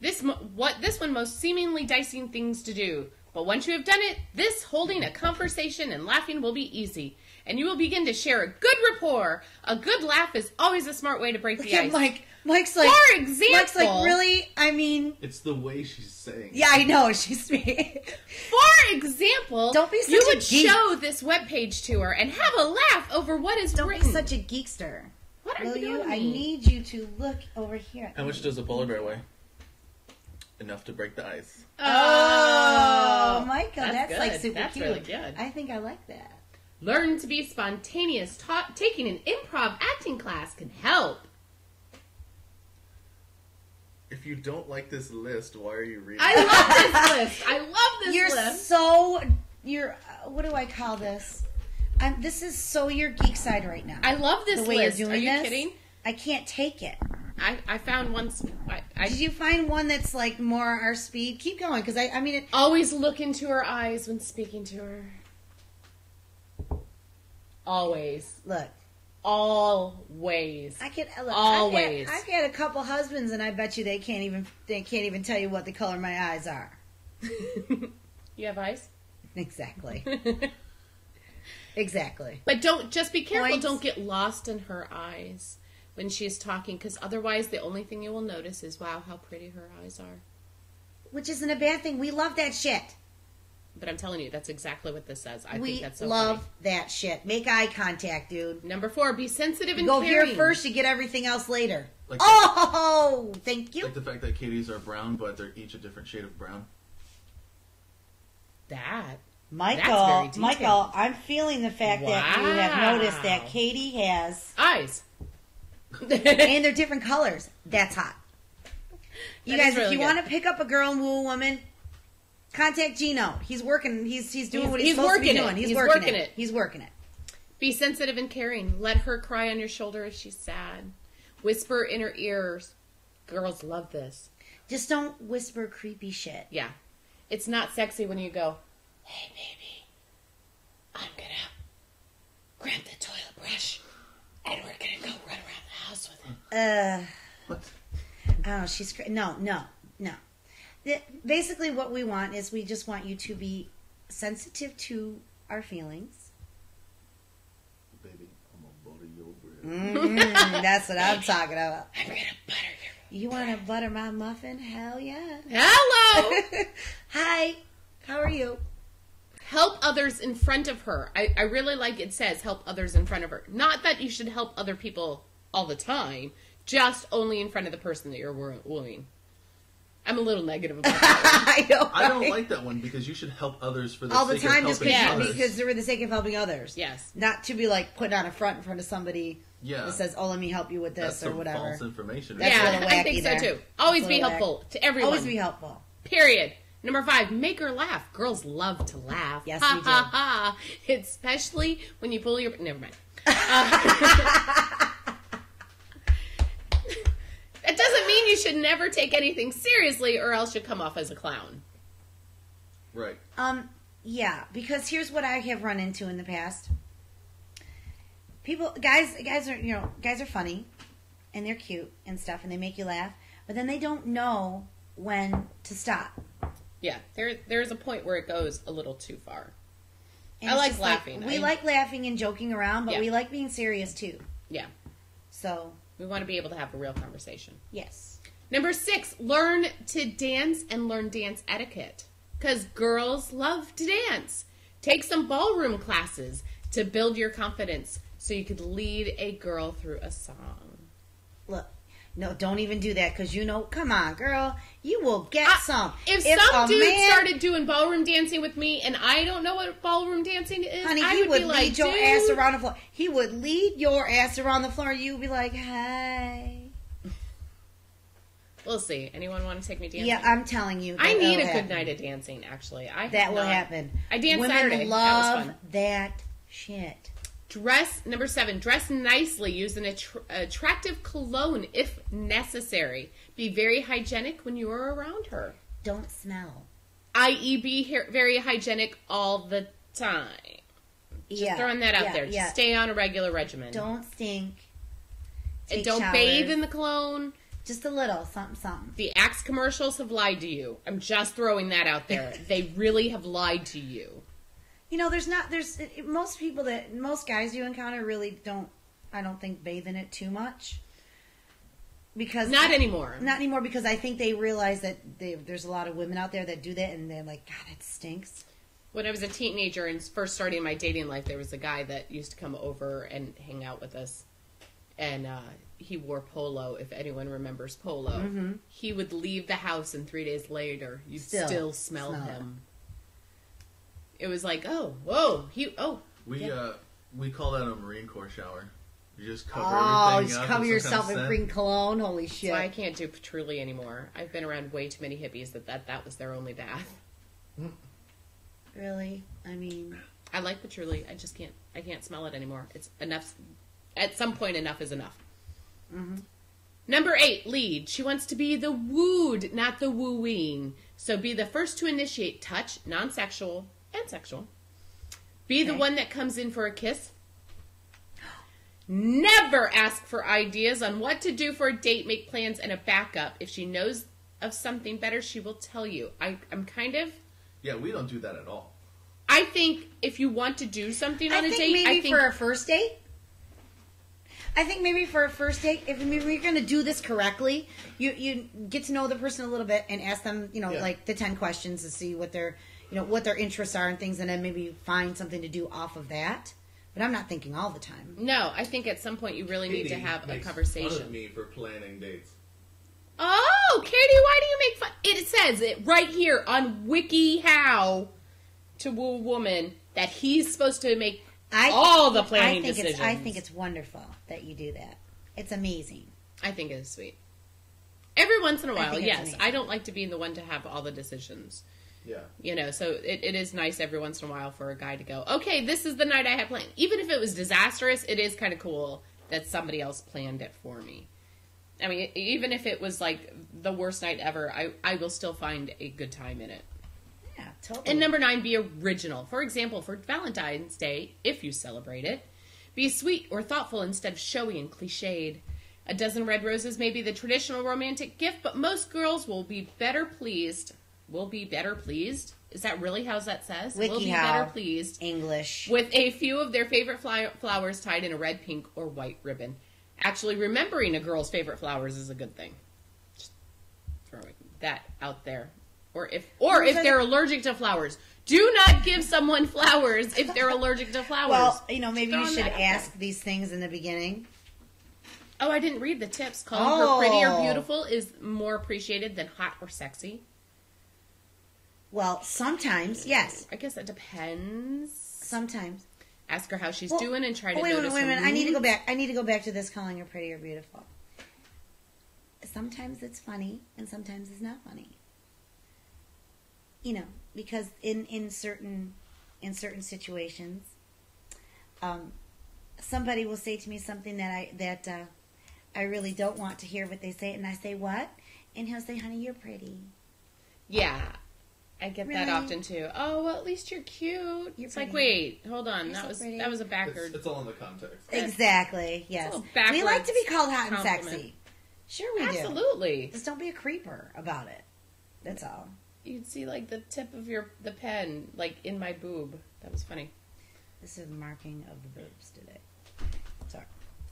This one most seemingly dicing things to do. But once you have done it, this holding a conversation and laughing will be easy. And you will begin to share a good rapport. A good laugh is always a smart way to break the ice. Mike's like, For example, Mike's like, really? I mean, It's the way she's saying. yeah, I know. She's me. For example, Don't be such you a would geek. show this webpage to her and have a laugh over what is Don't written. be such a geekster. What are Will you you? doing? to I me? need you to look over here. How much does a polar bear weigh? Enough to break the ice. Oh, Michael, that's good. like super That's cute. really good. I think I like that. Learn to be spontaneous. Taking an improv acting class can help. If you don't like this list, why are you reading? I love this list. I love this list. You're what do I call this? This is so your geek side right now. I love this the way list. you're doing Are you this. kidding? I can't take it. I found one. Did you find one that's like more our speed? Keep going, because I mean, always look into her eyes when speaking to her. Always. look. Always. Always. Always. I've had a couple husbands, and I bet you they can't even tell you what the color of my eyes are. You have eyes? Exactly. Exactly. But just be careful. Points. Don't get lost in her eyes when she's talking, because otherwise the only thing you will notice is, wow, how pretty her eyes are. Which isn't a bad thing. We love that shit. But I'm telling you, that's exactly what this says. I We think that's so love funny. that shit. Make eye contact, dude. Number 4, be sensitive and Go caring. here first, you get everything else later. Like Oh, thank you. Like the fact that Katie's are brown, but they're each a different shade of brown. That. Michael, very detailed. Michael, I'm feeling the fact that you have noticed that Katie has, Eyes. and they're different colors. That's hot. You That is guys, really if you good. want to pick up a girl and woo a woman, contact Gino. He's working. He's doing what he's He's supposed to be working it. doing. He's working it. He's working it. Be sensitive and caring. Let her cry on your shoulder if she's sad. Whisper in her ears. Girls love this. Just don't whisper creepy shit. Yeah. It's not sexy when you go, hey, baby, I'm going to grab the toilet brush and we're going to go run around the house with it. What? Oh, she's no. Basically, what we want is we just want you to be sensitive to our feelings. Baby, I'm gonna butter your bread. That's what I'm talking about. I'm going to butter your You want to butter my muffin? Hell yeah. Hello! Hi. How are you? Help others in front of her. I really like it says help others in front of her. Not that you should help other people all the time, just only in front of the person that you're wooing. I'm a little negative about that. I know. I don't right? like that one, because you should help others for the all the sake time of just helping because others. because they're for the sake of helping others. Yes. Not to be like putting on a front in front of somebody Yeah. that says, "Oh, let me help you with this," That's or some whatever. false information. That's a Yeah, little I wacky think so there. too. Always That's a be little helpful to everyone. Always be helpful. Period. Number 5, make her laugh. Girls love to laugh. Yes, ha, we do. ha, ha. Especially when you pull your... Never mind. That doesn't mean you should never take anything seriously or else you come off as a clown. Right. Yeah, because here's what I have run into in the past. Guys are funny, and they're cute and stuff, and they make you laugh, but then they don't know when to stop. Yeah, there's a point where it goes a little too far. And I it's like just laughing. We like laughing and joking around, but Yeah. we like being serious too. Yeah. So, We want to be able to have a real conversation. yes. Number 6, learn to dance and learn dance etiquette. Because girls love to dance. Take some ballroom classes to build your confidence so you could lead a girl through a song. Look, no, don't even do that because come on, girl, you will get some. If some dude started doing ballroom dancing with me and I don't know what ballroom dancing is, honey, I he would would be lead like, your dude. ass around the floor. He would lead your ass around the floor. You would be like, hi. We'll see. Anyone want to take me dancing? Yeah, I'm telling you. I need a happen. good night of dancing, actually. That will happen. I danced Women Saturday. love That was fun. that shit. Number 7, dress nicely. Use an attractive cologne if necessary. Be very hygienic when you are around her. Don't smell. I.e. be very hygienic all the time. Just throwing that out there. Yeah. Just stay on a regular regimen. Don't stink. And Take don't showers. bathe in the cologne. Just a little, something. The Axe commercials have lied to you. I'm just throwing that out there. They really have lied to you. There's most guys you encounter really I don't think bathe in it too much. Because Not anymore. Not anymore because I think they realize that there's a lot of women out there that do that and they're like, God, it stinks. When I was a teenager and first starting my dating life, there was a guy that used to come over and hang out with us. And he wore polo, if anyone remembers polo. Mm-hmm. He would leave the house and 3 days later, you'd still smell him. It was like, oh, whoa. We call that a Marine Corps shower. You just cover everything just up cover with some yourself kind in of green cologne. Holy shit. That's why I can't do patchouli anymore. I've been around way too many hippies that was their only bath. Really? I mean... I like patchouli. I can't smell it anymore. It's enough. At some point, enough is enough. Mm-hmm. Number 8, lead. She wants to be the wooed, not the wooing. So be the first to initiate touch, non-sexual and sexual. Be the one that comes in for a kiss. Never ask for ideas on what to do for a date, make plans, and a backup. If she knows of something better, she will tell you. I'm kind of... Yeah, we don't do that at all. I think if you want to do something on a date... Maybe for a first date? I think maybe for a first date, if you're going to do this correctly, you get to know the person a little bit and ask them, like the 10 questions to see what their interests are and things, and then maybe find something to do off of that. But I'm not thinking all the time. No, I think at some point you really need to have a conversation. Fun of me for planning dates. Oh, Katie, why do you make fun? It says it right here on WikiHow to Woo Woman that he's supposed to make all the planning decisions. I think it's wonderful that you do that. It's amazing. I think it is sweet. Every once in a while, yes. amazing. I don't like to be the one to have all the decisions. Yeah. So it is nice every once in a while for a guy to go, okay, this is the night I have planned. Even if it was disastrous, it is kind of cool that somebody else planned it for me. I mean, even if it was like the worst night ever, I will still find a good time in it. Yeah, totally. And number 9, be original. For example, for Valentine's Day, if you celebrate it, be sweet or thoughtful instead of showy and cliched. A dozen red roses may be the traditional romantic gift, but most girls will be better pleased. Is that really how that says? WikiHow. Will be better pleased. English. With a few of their favorite flowers tied in a red, pink, or white ribbon. Actually, remembering a girl's favorite flowers is a good thing. Just throwing that out there. Or if they're allergic to flowers. Do not give someone flowers if they're allergic to flowers. Well, maybe you Throwing should that out ask there. these things in the beginning. Oh, I didn't read the tips. Calling her pretty or beautiful is more appreciated than hot or sexy. Well, sometimes, yes. I guess that depends. Sometimes. Ask her how she's doing and try to wait a notice minute. her I need to go moods. back. I need to go back to this calling her pretty or beautiful. Sometimes it's funny, and sometimes it's not funny. you know, because in certain situations, somebody will say to me something that I really don't want to hear what they say, and I say, what? And he'll say, honey, you're pretty. Yeah. I get that Really? often too. Oh, well, at least you're cute. You're It's like, pretty. wait, hold on. You're That so pretty. was a backward. It's all in the context. Exactly, yes. little We like to be called hot and compliment. sexy. Sure we do. Absolutely. Just don't be a creeper about it. That's all. You'd see like the tip of the pen like in my boob. That was funny. This is marking of the boobs today. Sorry.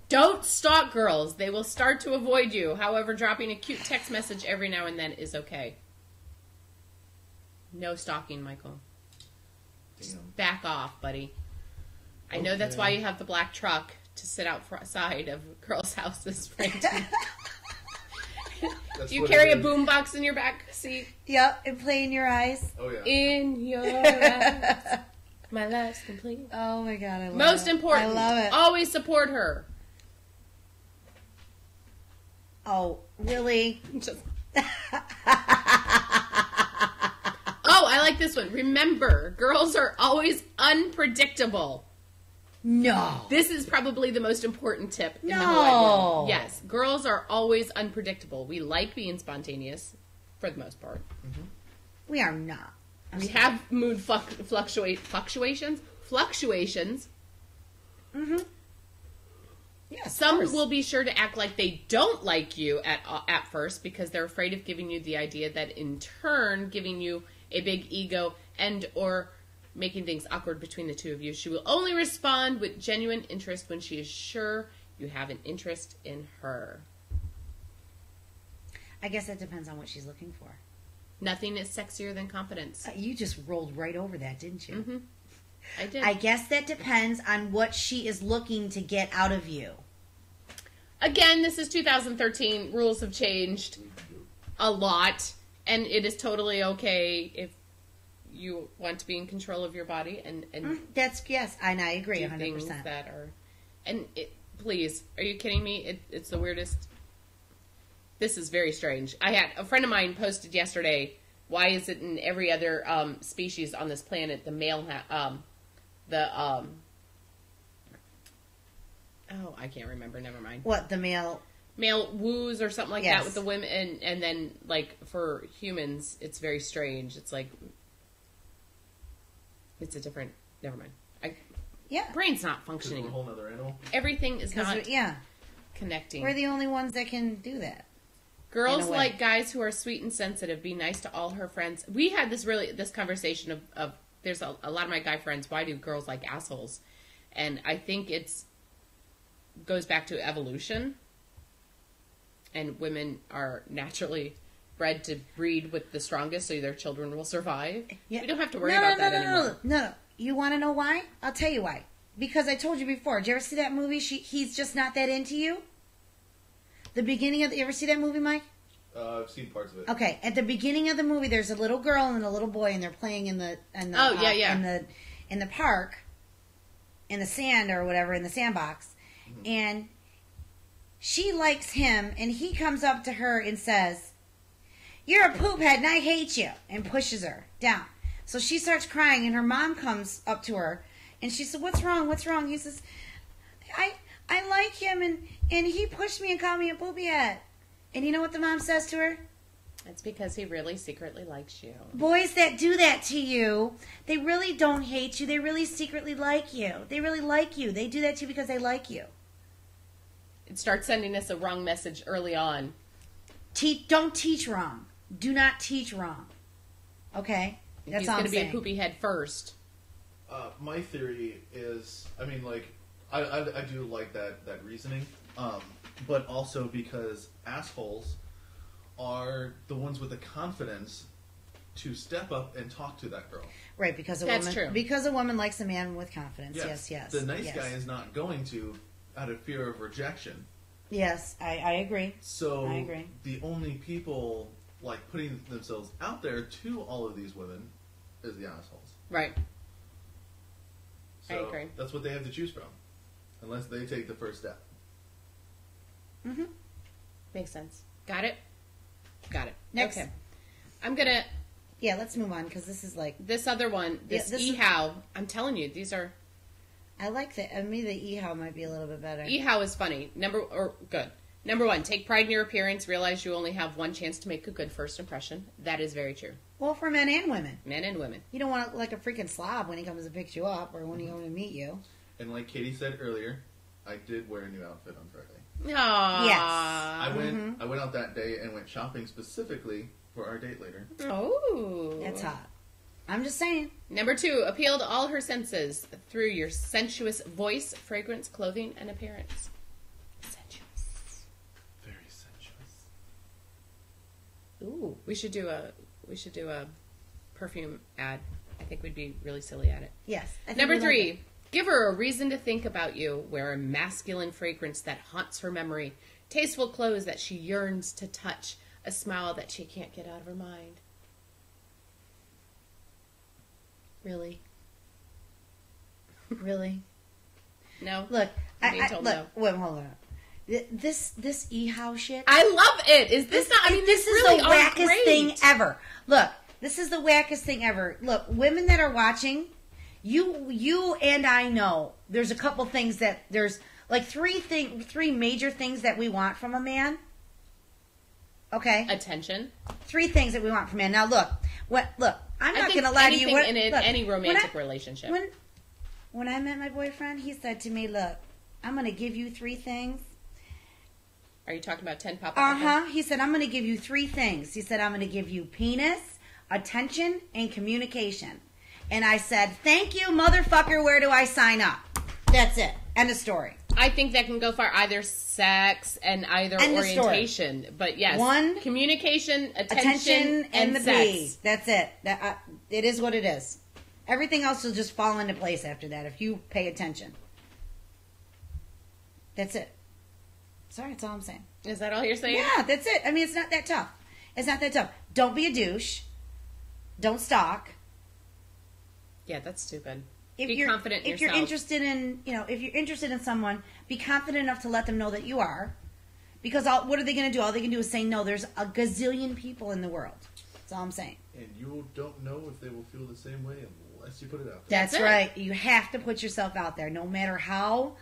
Don't stalk girls. They will start to avoid you. However, dropping a cute text message every now and then is okay. No stalking, Michael. Just Damn. back off, buddy. I know that's why you have the black truck to sit outside of girls' houses, right? That's Do you what carry it a is. boombox in your back seat? Yep, and play in your eyes. Oh yeah. In your eyes, my life's complete. Oh my god, I love it. Most important, I love it. always support her. Oh, really? Just... Oh, I like this one. Remember, girls are always unpredictable. No. This is probably the most important tip in the No. whole wide world. Yes, girls are always unpredictable. We like being spontaneous, for the most part. We are not. We have mood fluctuations. Mm-hmm. Yes. Some will be sure to act like they don't like you at first because they're afraid of giving you the idea that in turn giving you a big ego and or making things awkward between the two of you. She will only respond with genuine interest when she is sure you have an interest in her. I guess that depends on what she's looking for. Nothing is sexier than confidence. You just rolled right over that, didn't you? Mm-hmm. I did. I guess that depends on what she is looking to get out of you. Again, this is 2013. Rules have changed a lot, and it is totally okay if you want to be in control of your body and That's, yes, and I agree do 100%. things that are. And please, are you kidding me? It's the weirdest. This is very strange. I had a friend of mine posted yesterday. Why is it in every other species on this planet the male oh, I can't remember. Never mind. What, the male? Male woos or something like Yes. that with the women, and then like for humans, it's very strange. It's like it's a different. Never mind. Yeah. Brain's not Because we're a functioning. whole nother animal. Everything is not Yeah. connecting. We're the only ones that can do that. Girls in a way. like guys who are sweet and sensitive. Be nice to all her friends. We had this conversation of there's a lot of my guy friends. Why do girls like assholes? And I think goes back to evolution. And women are naturally bred to breed with the strongest, so their children will survive. Yeah. We don't have to worry about that anymore. No. You want to know why? I'll tell you why. Because I told you before. Did you ever see that movie? He's just not that into you. The beginning of you ever see that movie, Mike? I've seen parts of it. Okay, at the beginning of the movie, there's a little girl and a little boy, and they're playing in the in the park, in the sand or whatever, in the sandbox, and she likes him, and he comes up to her and says, "You're a poop head, and I hate you," and pushes her down. So she starts crying, and her mom comes up to her, and she said, "What's wrong? What's wrong?" He says, I like him, and he pushed me and called me a poopy head." And you know what the mom says to her? It's because he really secretly likes you. Boys that do that to you, they really don't hate you. They really secretly like you. They really like you. They do that to you because they like you. It starts sending us a wrong message early on. Don't teach wrong. Do not teach wrong. Okay? That's He's all going I'm to be a saying. poopy head first. My theory is, I mean, like, I do like that reasoning, but also because assholes are the ones with the confidence to step up and talk to that girl. Right, because That's true. Because a woman likes a man with confidence. Yes. The nice yes. guy is not going to out of fear of rejection. Yes, I agree. So I agree. the only people like putting themselves out there to all of these women is the assholes. Right. So I agree. that's what they have to choose from, unless they take the first step. Mm-hmm. Makes sense. Got it? Got it. Next. Okay. I'm going to Yeah, let's move on because this is like This other one, this eHow, I'm telling you, these are... I like the. I mean, the eHow might be a little bit better. eHow is funny. Good. Number 1, take pride in your appearance. Realize you only have one chance to make a good first impression. That is very true. Well, for men and women. Men and women. You don't want to look like a freaking slob when he comes to pick you up or when he comes to meet you. And like Katie said earlier, I did wear a new outfit on Friday. Aww. Yes. I went out that day and went shopping specifically for our date later. Oh. That's hot. I'm just saying. Number 2, appeal to all her senses through your sensuous voice, fragrance, clothing, and appearance. Sensuous. Very sensuous. Ooh. We should do a perfume ad. I think we'd be really silly at it. Yes. I think Number we 3, like it. give her a reason to think about you. Wear a masculine fragrance that haunts her memory. Tasteful clothes that she yearns to touch. A smile that she can't get out of her mind. Really? Really? No? Look, I'm being told no. wait, hold on. This eHow shit. I love it. Is this not? I mean, this is really the wackest great. thing ever. Look, this is the wackest thing ever. Look, women that are watching, you and I know there's a couple things that there's like three major things that we want from a man. Okay, Attention. 3 things that we want from a man. Now look, I'm I not think going to lie to you. anything in Look, any romantic relationship. When I met my boyfriend, he said to me, "Look, I'm going to give you 3 things." Are you talking about 10 Papa? He said, I'm going to give you 3 things. He said, I'm going to give you penis, attention, and communication. And I said, thank you, motherfucker. Where do I sign up? That's it. End of story. I think that can go for either sex and either End of orientation. But yes, 1, communication, attention, and the sex. B. That's it. It is what it is. Everything else will just fall into place after that if you pay attention. That's it. Sorry, that's all I'm saying. Is that all you're saying? Yeah, that's it. I mean, it's not that tough. It's not that tough. Don't be a douche. Don't stalk. Yeah, that's stupid. If be you're confident in if yourself. you're interested in, if you're interested in someone, be confident enough to let them know that you are. Because what are they going to do? All they can do is say no. There's a gazillion people in the world. That's all I'm saying. And you don't know if they will feel the same way unless you put it out there. That's right. You have to put yourself out there. No matter how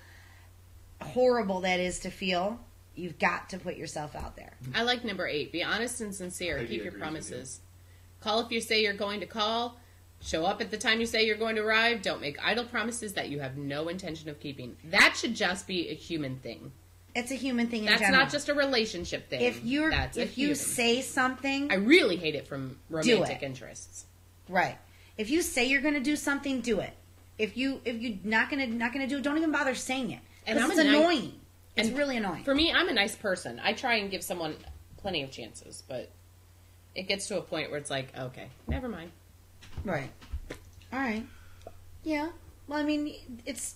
horrible that is to feel, you've got to put yourself out there. I like number 8. Be honest and sincere. Heidi Keep your agrees promises. Call if you say you're going to call. Show up at the time you say you're going to arrive. Don't make idle promises that you have no intention of keeping. That should just be a human thing. It's a human thing in That's general. not just a relationship thing. If you say something, I really hate it from romantic it. interests. Right. If you say you're going to do something, do it. If you're not going to do it, don't even bother saying it. And Because I'm it's a annoying. It's and really annoying. For me, I'm a nice person. I try and give someone plenty of chances, but it gets to a point where it's like, okay, never mind. Right. All right. Yeah. Well, I mean, it's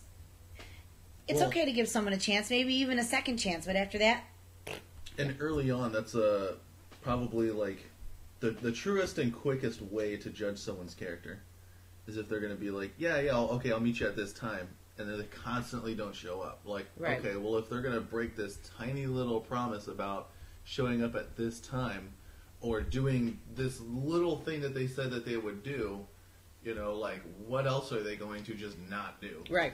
okay to give someone a chance, maybe even a second chance, but after that, And early on, that's probably like the truest and quickest way to judge someone's character is if they're going to be like, I'll meet you at this time, and then they constantly don't show up. Like, Right. okay, well, if they're going to break this tiny little promise about showing up at this time or doing this little thing that they said that they would do, like, what else are they going to just not do? Right.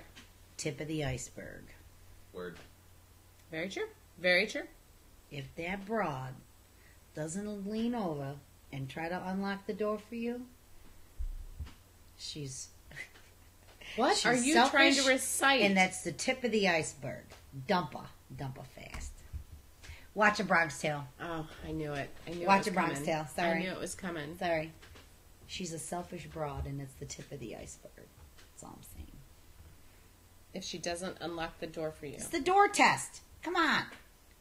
tip of the iceberg. Word. Very true. Very true. If that broad doesn't lean over and try to unlock the door for you, she's What she's are you selfish, trying to recite? And that's the tip of the iceberg. Dump her fast. Watch A Bronx Tale. Oh, I knew it. Watch A Bronx Tale. Sorry. I knew it was coming. Sorry. She's a selfish broad, and it's the tip of the iceberg. That's all I'm saying. If she doesn't unlock the door for you. It's the door test. Come on.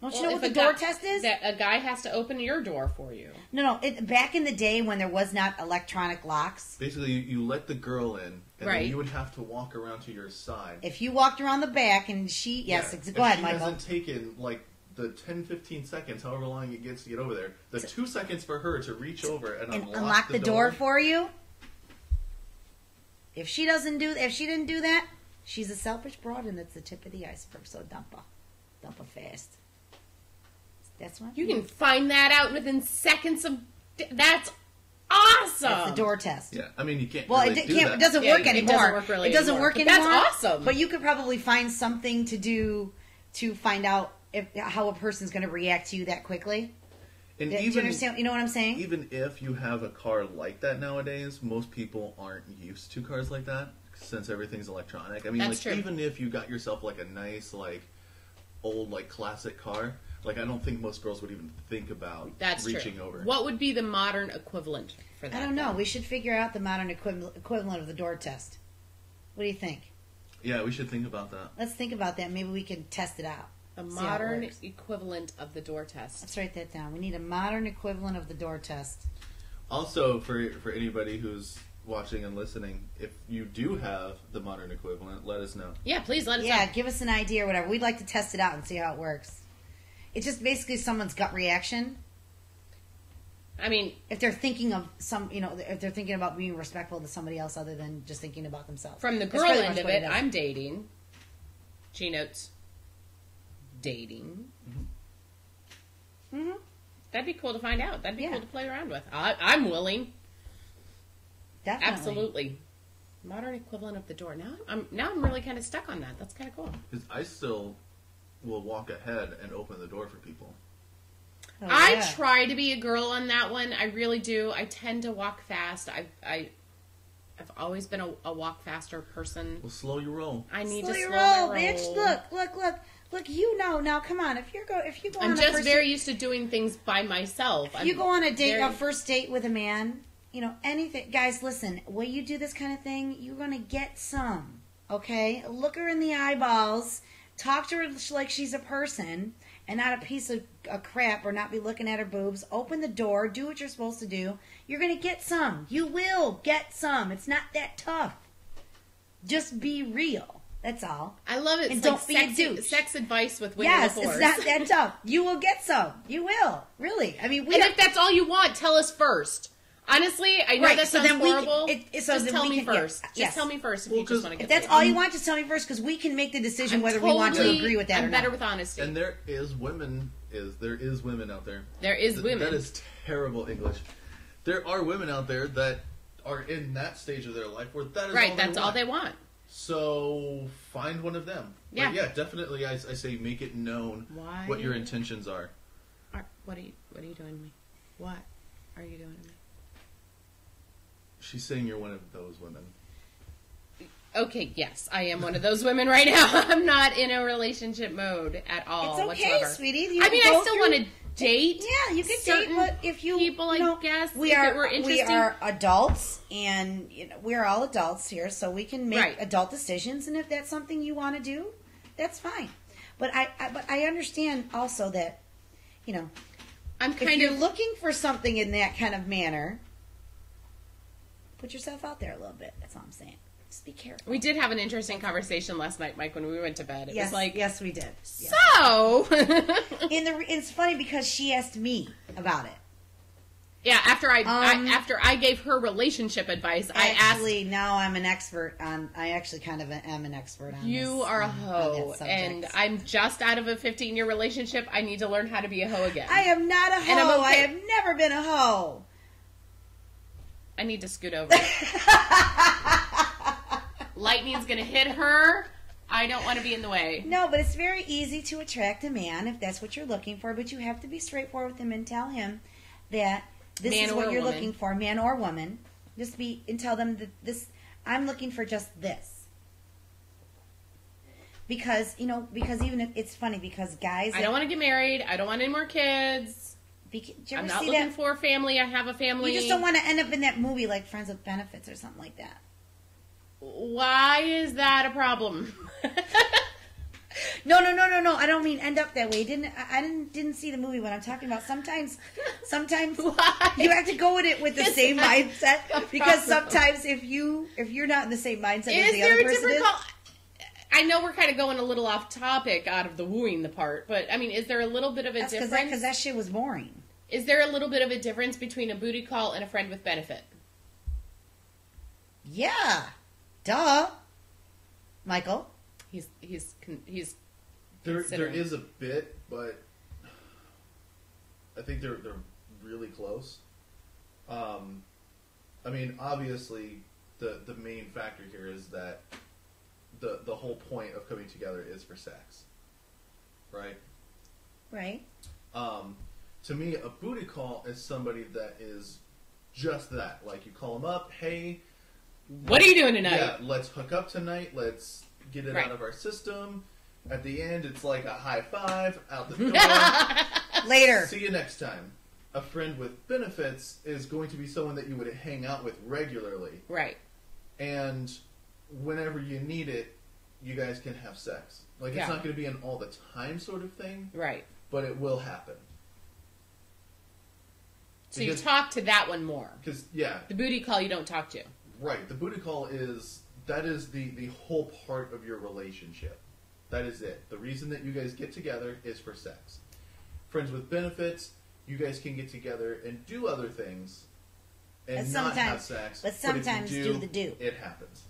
Don't you know Well, what the if door guy- test is? That a guy has to open your door for you. No. Back in the day when there was not electronic locks, Basically, you let the girl in, and Right. then you would have to walk around to your side. if you walked around the back and she... Yes, Yeah. go ahead, If Michael. She hasn't taken, like, the 10-15 seconds, however long it gets to get over there. The 2 seconds for her to reach over and Unlock the door for you. If she didn't do that, she's a selfish broad, and that's the tip of the iceberg. So dump her fast. That's what You can find that out within seconds of... That's awesome! awesome. That's the door test. Yeah, I mean, you can't. Well, really it do can't. that. It doesn't Yeah, work it anymore. doesn't work really It doesn't anymore. work But anymore. that's awesome. But you could probably find something to do to find out how a person's going to react to you that quickly. And Do you understand? You know what I'm saying? Even if you have a car like that nowadays, most people aren't used to cars like that since everything's electronic. I mean, That's like true. even if you got yourself like a nice, like old, like classic car, like I don't think most girls would even think about That's reaching true. over. What would be the modern equivalent for that? I don't know. We should figure out the modern equivalent of the door test. What do you think? Yeah, we should think about that. Let's think about that. Maybe we can test it out. A See how it modern works. equivalent of the door test. Let's write that down. We need a modern equivalent of the door test. Also, for anybody who's watching and listening, if you do have the modern equivalent, let us know. Yeah, please let us Yeah, know. give us an idea or whatever. We'd like to test it out and see how it works. It's just basically someone's gut reaction. I mean, If they're thinking of if they're thinking about being respectful to somebody else other than just thinking about themselves. from the That's girl pretty end much of what it, is. I'm dating. She notes dating. Mhm. That'd be cool to find out. That'd be Yeah. cool to play around with. I'm willing. Definitely. Absolutely. Modern equivalent of the door. Now I'm really kind of stuck on that. That's kind of cool. Because I still will walk ahead and open the door for people. Oh, I yeah. try to be a girl on that one. I really do. I tend to walk fast. I've always been a walk faster person. Well, slow your roll. I need Slow to your slow roll, my bitch. roll. Look. You know now. Come on. If you go I'm on a just first very used to doing things by myself. If you go on a date, very- a first date with a man, anything. Guys, listen. When you do this kind of thing, you're gonna get some. Okay, look her in the eyeballs. Talk to her like she's a person and not a piece of crap, or not be looking at her boobs. Open the door. Do what you're supposed to do. You're gonna get some. You will get some. It's not that tough. Just be real. That's all. I love it. And It's don't like be a douche. sex advice with Winnie Yes, the it's Force. not that tough. You will get some. You will. Really. I mean, we And don't- if that's all you want, tell us first. Honestly, I know Right, that so sounds then we can- horrible. so just then tell we me can- yeah, first. Just yes. tell me first if Well, you just 'cause want to get If that's laid. all you want, just tell me first, because we can make the decision whether we want to agree with that I'm or better not. with honesty. And there is women out there. There is women. That is terrible English. There are women out there that are in that stage of their life where that is right, all that's they all want. they want. So find one of them. Yeah. But yeah, definitely. I say make it known Why? what your intentions are. What are you doing to me? What are you doing to me? She's saying you're one of those women. Okay, yes, I am one of those women right now. I'm not in a relationship mode at all It's okay, whatsoever. sweetie. You I mean, can I go still through- want to date. Yeah, you can date, certain but if you people, I guess, we if are it were we interesting. are adults, and we're all adults here, so we can make Right. adult decisions. And if that's something you want to do, that's fine. But I understand also that I'm if kind you're of looking for something in that kind of manner, put yourself out there a little bit. That's all I'm saying. Just be careful. We did have an interesting conversation last night, Mike, when we went to bed. It yes, was like, yes, we did. Yes. so. It's funny because she asked me about it. Yeah, after I gave her relationship advice, Actually, now I'm an expert on. I actually kind of am an expert on. you this, are a on hoe, that subject. and I'm just out of a 15-year relationship. I need to learn how to be a hoe again. I am not a hoe. And I'm okay. I have never been a hoe. I need to scoot over. Lightning's gonna hit her. I don't want to be in the way. No, but it's very easy to attract a man if that's what you're looking for. But you have to be straightforward with him and tell him that this Man is or what you're woman. looking for, man or woman. Just be and tell them that this. I'm looking for just this. Because even if it's funny because guys. I don't want to get married. I don't want any more kids. Did you ever I'm not see looking that? for a family. I have a family. You just don't want to end up in that movie like Friends with Benefits or something like that. Why is that a problem? No. I don't mean end up that way. I didn't see the movie. What I'm talking about. Sometimes Why? you have to go in it with the Is same that mindset a because problem? sometimes if you're not in the same mindset as Is the there other a person different is, call? I know we're kind of going a little off topic out of the wooing the part, but I mean, is there a little bit of a that's difference? because that shit was boring. Is there a little bit of a difference between a booty call and a friend with benefit? Yeah, duh, Michael. He's There considering. is a bit, but I think they're really close. I mean, obviously, the main factor here is that the whole point of coming together is for sex, right? Right. To me, a booty call is somebody that is just that. Like, you call them up, hey, what are you doing tonight? Yeah, let's hook up tonight. Let's get it out of our system. At the end, it's like a high five, out the door. Later. See you next time. A friend with benefits is going to be someone that you would hang out with regularly. Right. And whenever you need it, you guys can have sex. Like, it's not going to be an all the time sort of thing. Right. But it will happen. So you talk to that one more. Because, yeah. The booty call you don't talk to. Right. The booty call is the whole part of your relationship. That is it. The reason that you guys get together is for sex. Friends with benefits, you guys can get together and do other things and not have sex. But sometimes if you do the do. It happens.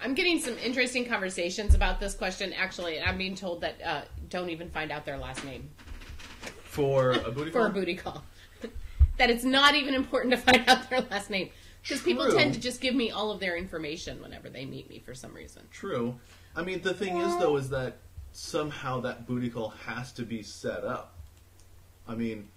I'm getting some interesting conversations about this question. Actually, I'm being told that don't even find out their last name. For a booty call? For a booty call. That it's not even important to find out their last name. Because people tend to just give me all of their information whenever they meet me for some reason. True. I mean, the thing is, though, is that somehow that booty call has to be set up. I mean,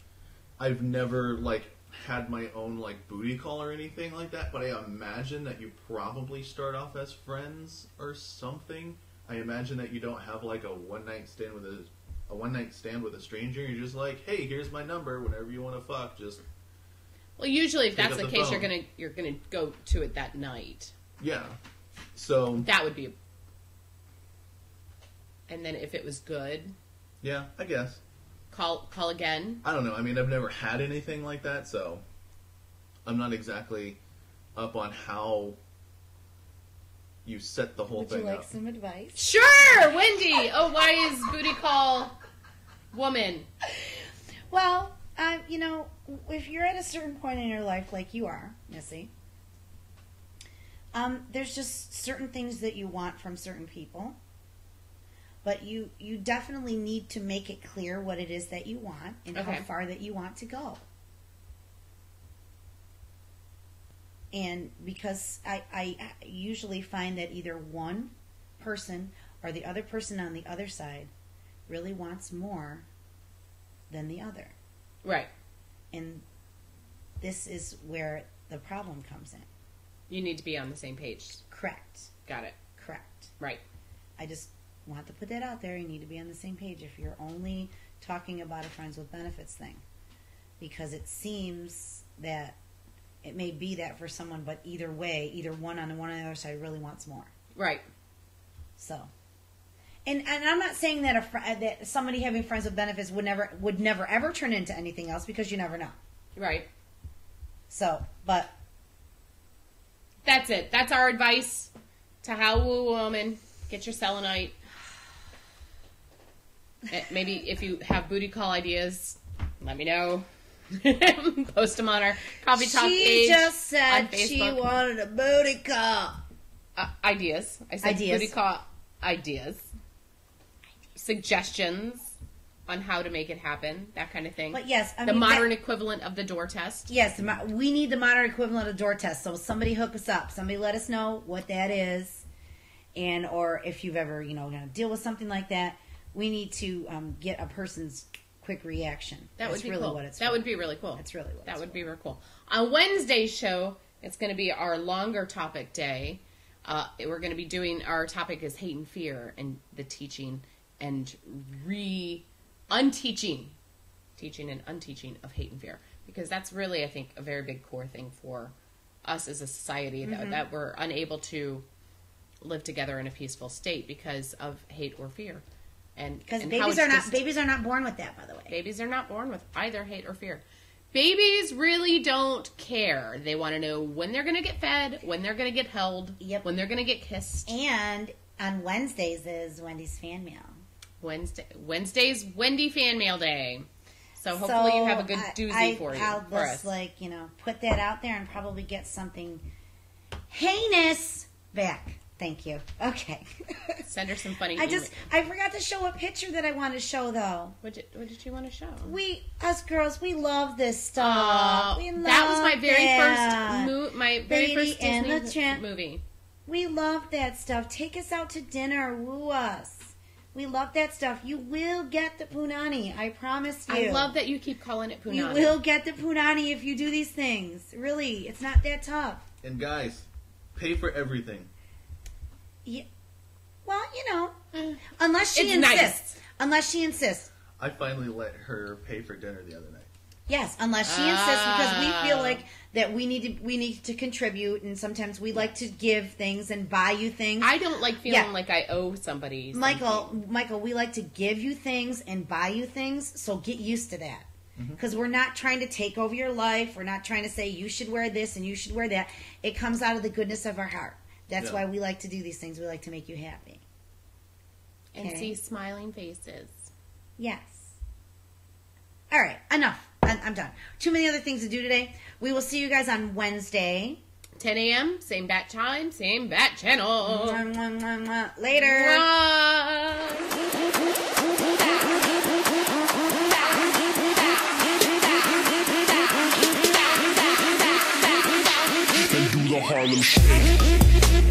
I've never, like, had my own, like, booty call or anything like that, but I imagine that you probably start off as friends or something. I imagine that you don't have, like, a one-night stand with a stranger. You're just like, hey, here's my number. Whenever you want to fuck, just... Well, usually if that's the case, phone. you're gonna go to it that night. Yeah. So... That would be... And then if it was good... Yeah, I guess. Call again. I don't know. I mean, I've never had anything like that, so I'm not exactly up on how you set the whole thing up. Would you like some advice? Sure, Wendy. Oh, why is booty call woman? Well, you know, if you're at a certain point in your life, like you are, Missy, there's just certain things that you want from certain people. But you definitely need to make it clear what it is that you want and how far that you want to go. And because I usually find that either one person or the other person on the other side really wants more than the other. Right. And this is where the problem comes in. You need to be on the same page. Correct. Got it. Correct. Right. I just want to put that out there. You need to be on the same page if you're only talking about a friends with benefits thing, because it seems that it may be that for someone, but either way, either one on the other side really wants more. Right. So, and I'm not saying that that somebody having friends with benefits would never ever turn into anything else, because you never know. Right. So, but that's it. That's our advice to how woo a woman. Get your selenite. Maybe if you have booty call ideas, let me know. Post them on our Coffee Talk page. She just said she wanted a booty call. Ideas. I said booty call ideas. Suggestions on how to make it happen. That kind of thing. But yes, the modern equivalent of the door test. Yes, we need the modern equivalent of door test. So somebody hook us up. Somebody let us know what that is. And or if you've ever, going to deal with something like that, we need to get a person's quick reaction. That's really cool. what it's that for. would be really cool. That's really what that it's would for. be real cool. On Wednesday's show, it's going to be our longer topic day. We're going to be doing, our topic is hate and fear, and the teaching and teaching and unteaching of hate and fear, because that's really, I think, a very big core thing for us as a society, that we're unable to live together in a peaceful state because of hate or fear. And because babies are not born with that, by the way. Babies are not born with either hate or fear. Babies really don't care. They want to know when they're going to get fed, when they're going to get held, when they're going to get kissed. And on Wednesdays is Wendy's fan mail. Wednesday's Wendy fan mail day. So hopefully you have a good doozy for I'll just put that out there and probably get something heinous back. Thank you. Okay. Send her some funny. I forgot to show a picture that I want to show though. What did you want to show? Us girls, we love this stuff. That was my very first my very Lady first and the Disney Tramp. movie. We love that stuff. Take us out to dinner. Woo us. We love that stuff. You will get the punani. I promise you. I love that you keep calling it punani. You will get the punani if you do these things. Really, it's not that tough. And guys, pay for everything. Yeah. Well, unless she It's insists. nice. Unless she insists. I finally let her pay for dinner the other night. Yes, unless she insists, because we feel like that we need to contribute, and sometimes we like to give things and buy you things. I don't like feeling like I owe somebody something. Michael, we like to give you things and buy you things, so get used to that. Because we're not trying to take over your life. We're not trying to say you should wear this and you should wear that. It comes out of the goodness of our heart. That's why we like to do these things. We like to make you happy. And see smiling faces. Yes. All right, enough. I'm done. Too many other things to do today. We will see you guys on Wednesday. 10 a.m., same bat time, same bat channel. Mwah, mwah, mwah, mwah. Later. Bye. Do the Harlem Shake.